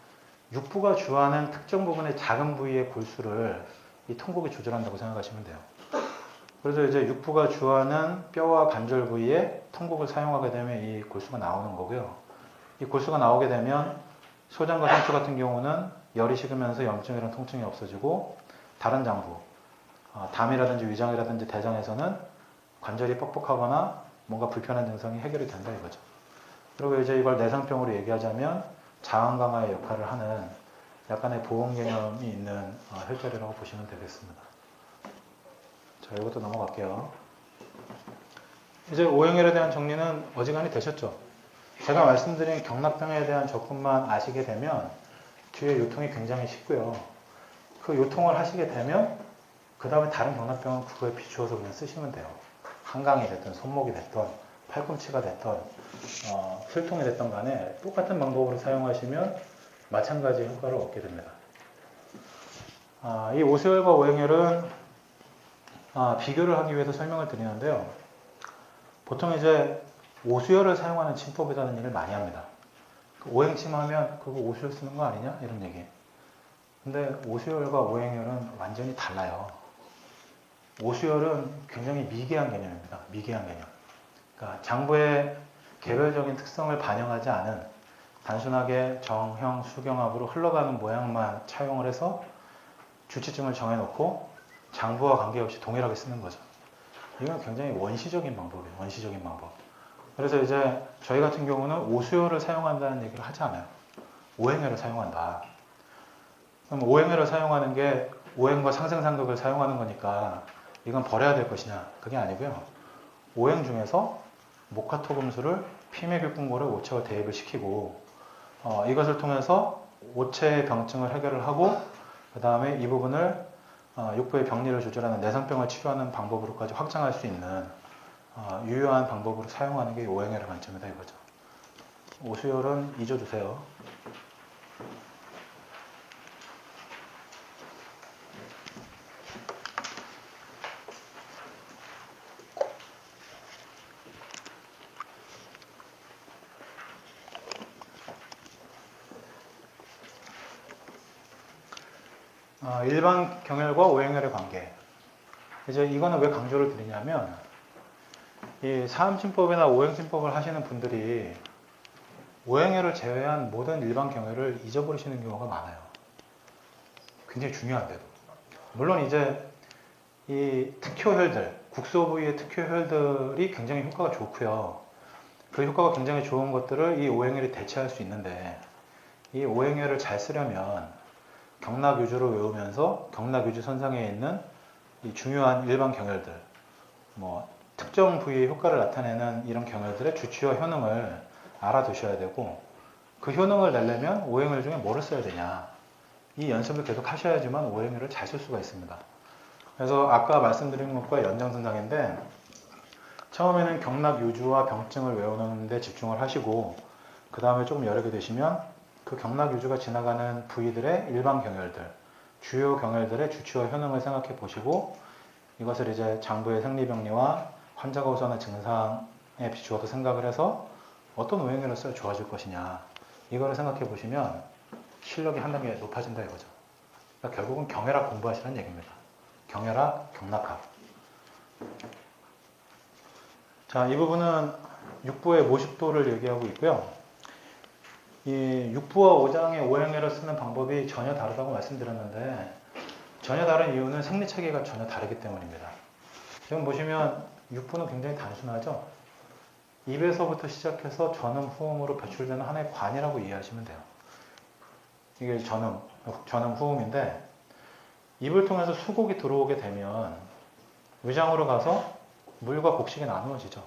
육부가 주하는 특정 부분의 작은 부위의 골수를 이 통곡이 조절한다고 생각하시면 돼요. 그래서 이제 육부가 주하는 뼈와 관절 부위에 통곡을 사용하게 되면 이 골수가 나오는 거고요. 이 골수가 나오게 되면 소장과 상추 같은 경우는 열이 식으면서 염증이랑 통증이 없어지고, 다른 장부, 담이라든지 위장이라든지 대장에서는 관절이 뻑뻑하거나 뭔가 불편한 증상이 해결이 된다 이거죠. 그리고 이제 이걸 내상병으로 얘기하자면 자한 강화의 역할을 하는 약간의 보온 개념이 있는 혈자리라고 보시면 되겠습니다. 자, 이것도 넘어갈게요. 이제 오행혈에 대한 정리는 어지간히 되셨죠? 제가 말씀드린 경락병에 대한 접근만 아시게 되면 뒤에 요통이 굉장히 쉽고요. 그 요통을 하시게 되면 그 다음에 다른 경락병은 그거에 비추어서 그냥 쓰시면 돼요. 한강이 됐든 손목이 됐든 팔꿈치가 됐든 술통이 됐든 간에 똑같은 방법으로 사용하시면 마찬가지 효과를 얻게 됩니다. 이 오수혈과 오행혈은 비교를 하기 위해서 설명을 드리는데요. 보통 이제 오수혈을 사용하는 침법이라는 일을 많이 합니다. 오행침 하면 그거 오수혈 쓰는 거 아니냐? 이런 얘기. 근데 오수혈과 오행혈은 완전히 달라요. 오수혈은 굉장히 미개한 개념입니다. 미개한 개념. 그러니까 장부의 개별적인 특성을 반영하지 않은 단순하게 정형, 수경합으로 흘러가는 모양만 차용을 해서 주치증을 정해놓고 장부와 관계없이 동일하게 쓰는 거죠. 이건 굉장히 원시적인 방법이에요. 원시적인 방법. 그래서 이제 저희 같은 경우는 오수혈을 사용한다는 얘기를 하지 않아요. 오행혈을 사용한다. 그럼 오행혈을 사용하는 게 오행과 상생상극을 사용하는 거니까 이건 버려야 될 것이냐? 그게 아니고요. 오행 중에서 목화토금수를 피맥육분고를 오체와 대입을 시키고 이것을 통해서 오체의 병증을 해결을 하고 그 다음에 이 부분을 육부의 병리를 조절하는 내상병을 치료하는 방법으로까지 확장할 수 있는 유효한 방법으로 사용하는 게 오행혈의 관점이다 이거죠. 오수혈은 잊어두세요. 일반 경혈과 오행혈의 관계. 이제 이거는 왜 강조를 드리냐면 이 사암침법이나 오행침법을 하시는 분들이 오행혈을 제외한 모든 일반 경혈을 잊어버리시는 경우가 많아요. 굉장히 중요한데도. 물론 이제 이 특효혈들, 국소 부위의 특효혈들이 굉장히 효과가 좋고요. 그 효과가 굉장히 좋은 것들을 이 오행혈이 대체할 수 있는데 이 오행혈을 잘 쓰려면 경락유주를 외우면서 경락유주 선상에 있는 이 중요한 일반 경혈들, 뭐 특정 부위의 효과를 나타내는 이런 경혈들의 주치와 효능을 알아두셔야 되고, 그 효능을 내려면 오행혈 중에 뭐를 써야 되냐, 이 연습을 계속 하셔야지만 오행혈을 잘 쓸 수가 있습니다. 그래서 아까 말씀드린 것과 연장선상인데 처음에는 경락유주와 병증을 외우는 데 집중을 하시고 그 다음에 조금 여력이 되시면 그 경락유주가 지나가는 부위들의 일반 경혈들, 주요 경혈들의 주치와 효능을 생각해 보시고 이것을 이제 장부의 생리병리와 환자가 호소하는 증상에 비추어서 생각을 해서 어떤 오행을 써야 좋아질 것이냐 이거를 생각해 보시면 실력이 한 단계 높아진다 이거죠. 그러니까 결국은 경혈학 공부하시라는 얘기입니다. 경혈학, 경락학. 자, 이 부분은 육부의 모식도를 얘기하고 있고요. 이 육부와 오장의 오행애를 쓰는 방법이 전혀 다르다고 말씀드렸는데 전혀 다른 이유는 생리체계가 전혀 다르기 때문입니다. 지금 보시면 육부는 굉장히 단순하죠. 입에서부터 시작해서 전음, 후음으로 배출되는 하나의 관이라고 이해하시면 돼요. 이게 전음, 후음인데 입을 통해서 수곡이 들어오게 되면 위장으로 가서 물과 곡식이 나누어지죠.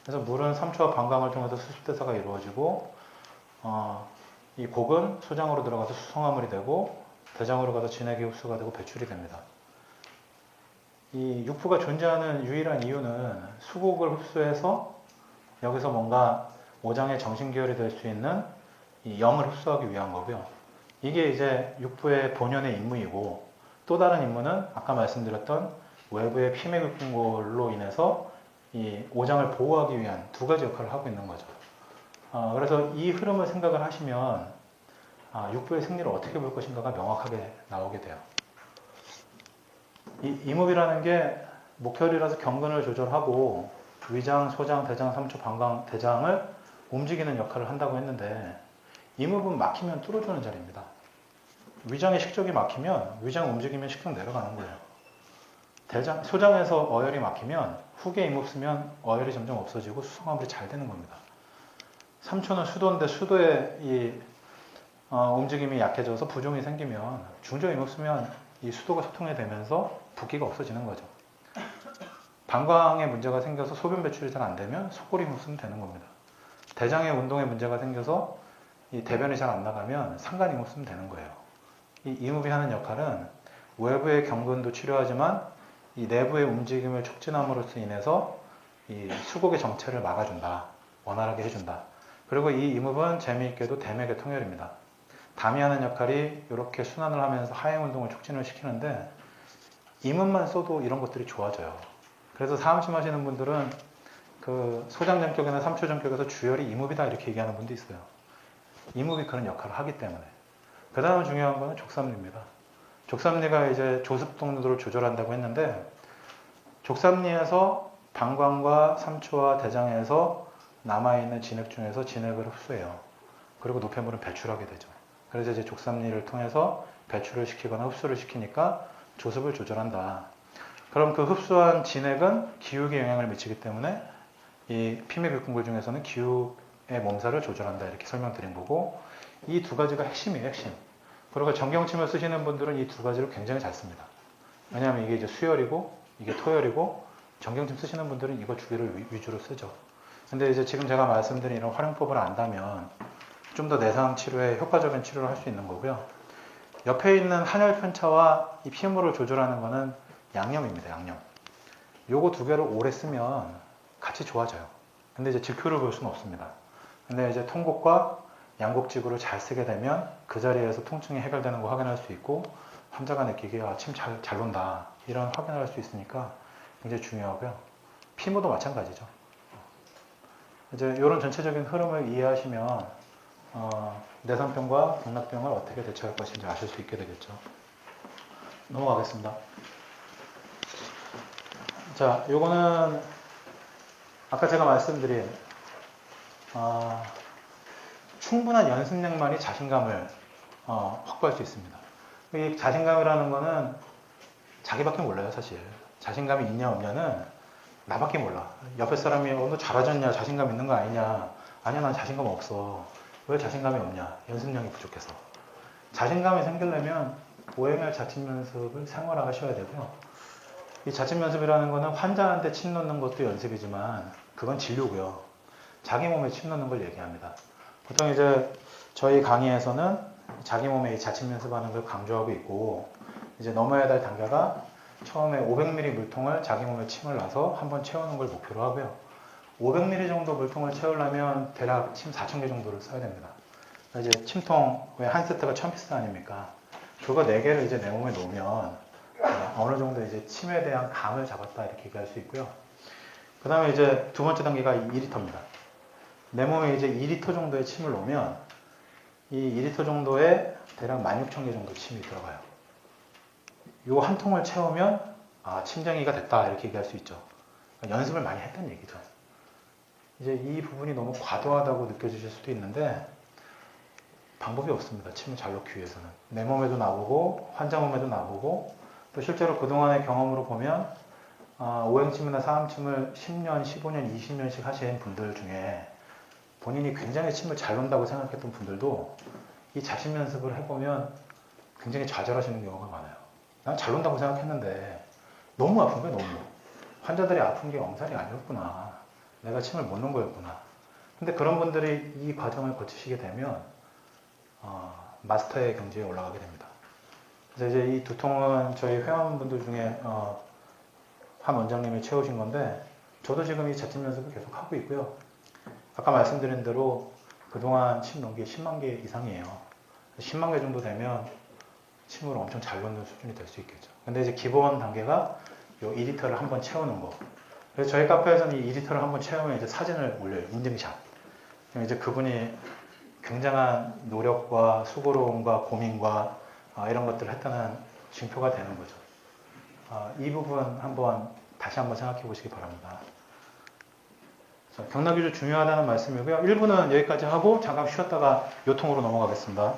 그래서 물은 삼초와 방광을 통해서 수습대사가 이루어지고 이 곡은 소장으로 들어가서 수성화물이 되고 대장으로 가서 진액이 흡수가 되고 배출이 됩니다. 이 육부가 존재하는 유일한 이유는 수곡을 흡수해서 여기서 뭔가 오장의 정신기혈이 될 수 있는 이 염을 흡수하기 위한 거고요. 이게 이제 육부의 본연의 임무이고 또 다른 임무는 아까 말씀드렸던 외부의 피맥육궁골로 인해서 이 오장을 보호하기 위한 두 가지 역할을 하고 있는 거죠. 그래서 이 흐름을 생각을 하시면 육부의 생리를 어떻게 볼 것인가가 명확하게 나오게 돼요. 이 임업이라는 게 목혈이라서 경근을 조절하고 위장, 소장, 대장, 삼초, 방광, 대장을 움직이는 역할을 한다고 했는데 임업은 막히면 뚫어주는 자리입니다. 위장의 식적이 막히면 위장 움직이면 식적 내려가는 거예요. 대장, 소장에서 어혈이 막히면 후계 임업 쓰면 어혈이 점점 없어지고 수성화물이 잘 되는 겁니다. 삼초는 수도인데 수도의 이 움직임이 약해져서 부종이 생기면 중조 임업 쓰면 이 수도가 소통이 되면서 붓기가 없어지는 거죠. 방광에 문제가 생겨서 소변 배출이 잘 안 되면 속골이 임업 쓰면 되는 겁니다. 대장의 운동에 문제가 생겨서 이 대변이 잘 안 나가면 상간 임업 쓰면 되는 거예요. 이 임업이 하는 역할은 외부의 경근도 치료하지만 이 내부의 움직임을 촉진함으로써 인해서 이 수곡의 정체를 막아준다. 원활하게 해준다. 그리고 이 임업은 재미있게도 대맥의 통혈입니다. 담이 하는 역할이 이렇게 순환을 하면서 하행 운동을 촉진을 시키는데 임업만 써도 이런 것들이 좋아져요. 그래서 사암심 하시는 분들은 그 소장전격이나 삼초전격에서 주혈이 임업이다 이렇게 얘기하는 분도 있어요. 임업이 그런 역할을 하기 때문에. 그 다음 중요한 거는 족삼리입니다. 족삼리가 이제 조습동도를 조절한다고 했는데 족삼리에서 방광과 삼초와 대장에서 남아있는 진액 중에서 진액을 흡수해요. 그리고 노폐물은 배출하게 되죠. 그래서 이제 족삼리를 통해서 배출을 시키거나 흡수를 시키니까 조습을 조절한다. 그럼 그 흡수한 진액은 기육에 영향을 미치기 때문에 이 피맥육궁골 중에서는 기육의 몸살을 조절한다 이렇게 설명드린 거고 이 두 가지가 핵심이에요. 핵심. 그리고 정경침을 쓰시는 분들은 이 두 가지를 굉장히 잘 씁니다. 왜냐하면 이게 이제 수혈이고 이게 토혈이고 정경침 쓰시는 분들은 이거 두 개를 위주로 쓰죠. 근데 이제 지금 제가 말씀드린 이런 활용법을 안다면 좀 더 내상 치료에 효과적인 치료를 할 수 있는 거고요. 옆에 있는 한혈 편차와 이 피해물을 조절하는 거는 양념입니다. 양념. 요거 두 개를 오래 쓰면 같이 좋아져요. 근데 이제 즉효를 볼 수는 없습니다. 근데 이제 통곡과 양곡지구를 잘 쓰게 되면 그 자리에서 통증이 해결되는 거 확인할 수 있고 환자가 느끼기에 침 잘 논다 이런 확인을 할 수 있으니까 굉장히 중요하고요. 피모도 마찬가지죠. 이제 이런 전체적인 흐름을 이해하시면 내상병과 경락병을 어떻게 대처할 것인지 아실 수 있게 되겠죠. 넘어가겠습니다. 자, 요거는 아까 제가 말씀드린 충분한 연습량만이 자신감을 확보할 수 있습니다. 이 자신감이라는 거는 자기밖에 몰라요, 사실. 자신감이 있냐 없냐는 나밖에 몰라. 옆에 사람이 너 잘하졌냐, 자신감 있는 거 아니냐. 아니야, 난 자신감 없어. 왜 자신감이 없냐? 연습량이 부족해서. 자신감이 생기려면 오행을 자침 연습을 생활화하셔야 되고요. 이 자침 연습이라는 거는 환자한테 침 넣는 것도 연습이지만 그건 진료고요. 자기 몸에 침 넣는 걸 얘기합니다. 보통 이제 저희 강의에서는 자기 몸에 이 자침 연습하는 걸 강조하고 있고 이제 넘어야 될 단계가 처음에 500ml 물통을 자기 몸에 침을 놔서 한번 채우는 걸 목표로 하고요. 500ml 정도 물통을 채우려면 대략 침 4,000개 정도를 써야 됩니다. 이제 침통 왜 한 세트가 1000피스 아닙니까? 그거 4개를 이제 내 몸에 놓으면 어느 정도 이제 침에 대한 감을 잡았다 이렇게 얘기할 수 있고요. 그 다음에 이제 두 번째 단계가 2리터입니다. 내 몸에 이제 2리터 정도의 침을 놓으면 이 2리터 정도에 대략 16,000개 정도 침이 들어가요. 요 한 통을 채우면 침쟁이가 됐다 이렇게 얘기할 수 있죠. 그러니까 연습을 많이 했다는 얘기죠. 이제 이 부분이 너무 과도하다고 느껴지실 수도 있는데 방법이 없습니다. 침을 잘 놓기 위해서는. 내 몸에도 나보고 환자 몸에도 나보고 또 실제로 그동안의 경험으로 보면 오행침이나 사암침을 10년, 15년, 20년씩 하신 분들 중에 본인이 굉장히 침을 잘 놓는다고 생각했던 분들도 이 자신 연습을 해보면 굉장히 좌절하시는 경우가 많아요. 난 잘 논다고 생각했는데 너무 아픈 거야, 너무. 환자들이 아픈 게 엄살이 아니었구나. 내가 침을 못 놓은 거였구나. 근데 그런 분들이 이 과정을 거치시게 되면 마스터의 경지에 올라가게 됩니다. 그래서 이제 이 두 통은 저희 회원분들 중에 한 원장님이 채우신 건데 저도 지금 이 자침 연습을 계속 하고 있고요. 아까 말씀드린 대로 그동안 침 놓은 게 10만 개 이상이에요. 10만 개 정도 되면 침을 엄청 잘 놓는 수준이 될 수 있겠죠. 근데 이제 기본 단계가 요 2리터를 한번 채우는 거. 그래서 저희 카페에서는 이 2리터를 한번 채우면 이제 사진을 올려요. 인증샷. 그럼 이제 그분이 굉장한 노력과 수고로움과 고민과 이런 것들을 했다는 증표가 되는 거죠. 이 부분 다시 한번 생각해 보시기 바랍니다. 경락유주 중요하다는 말씀이고요. 1부는 여기까지 하고 잠깐 쉬었다가 요통으로 넘어가겠습니다.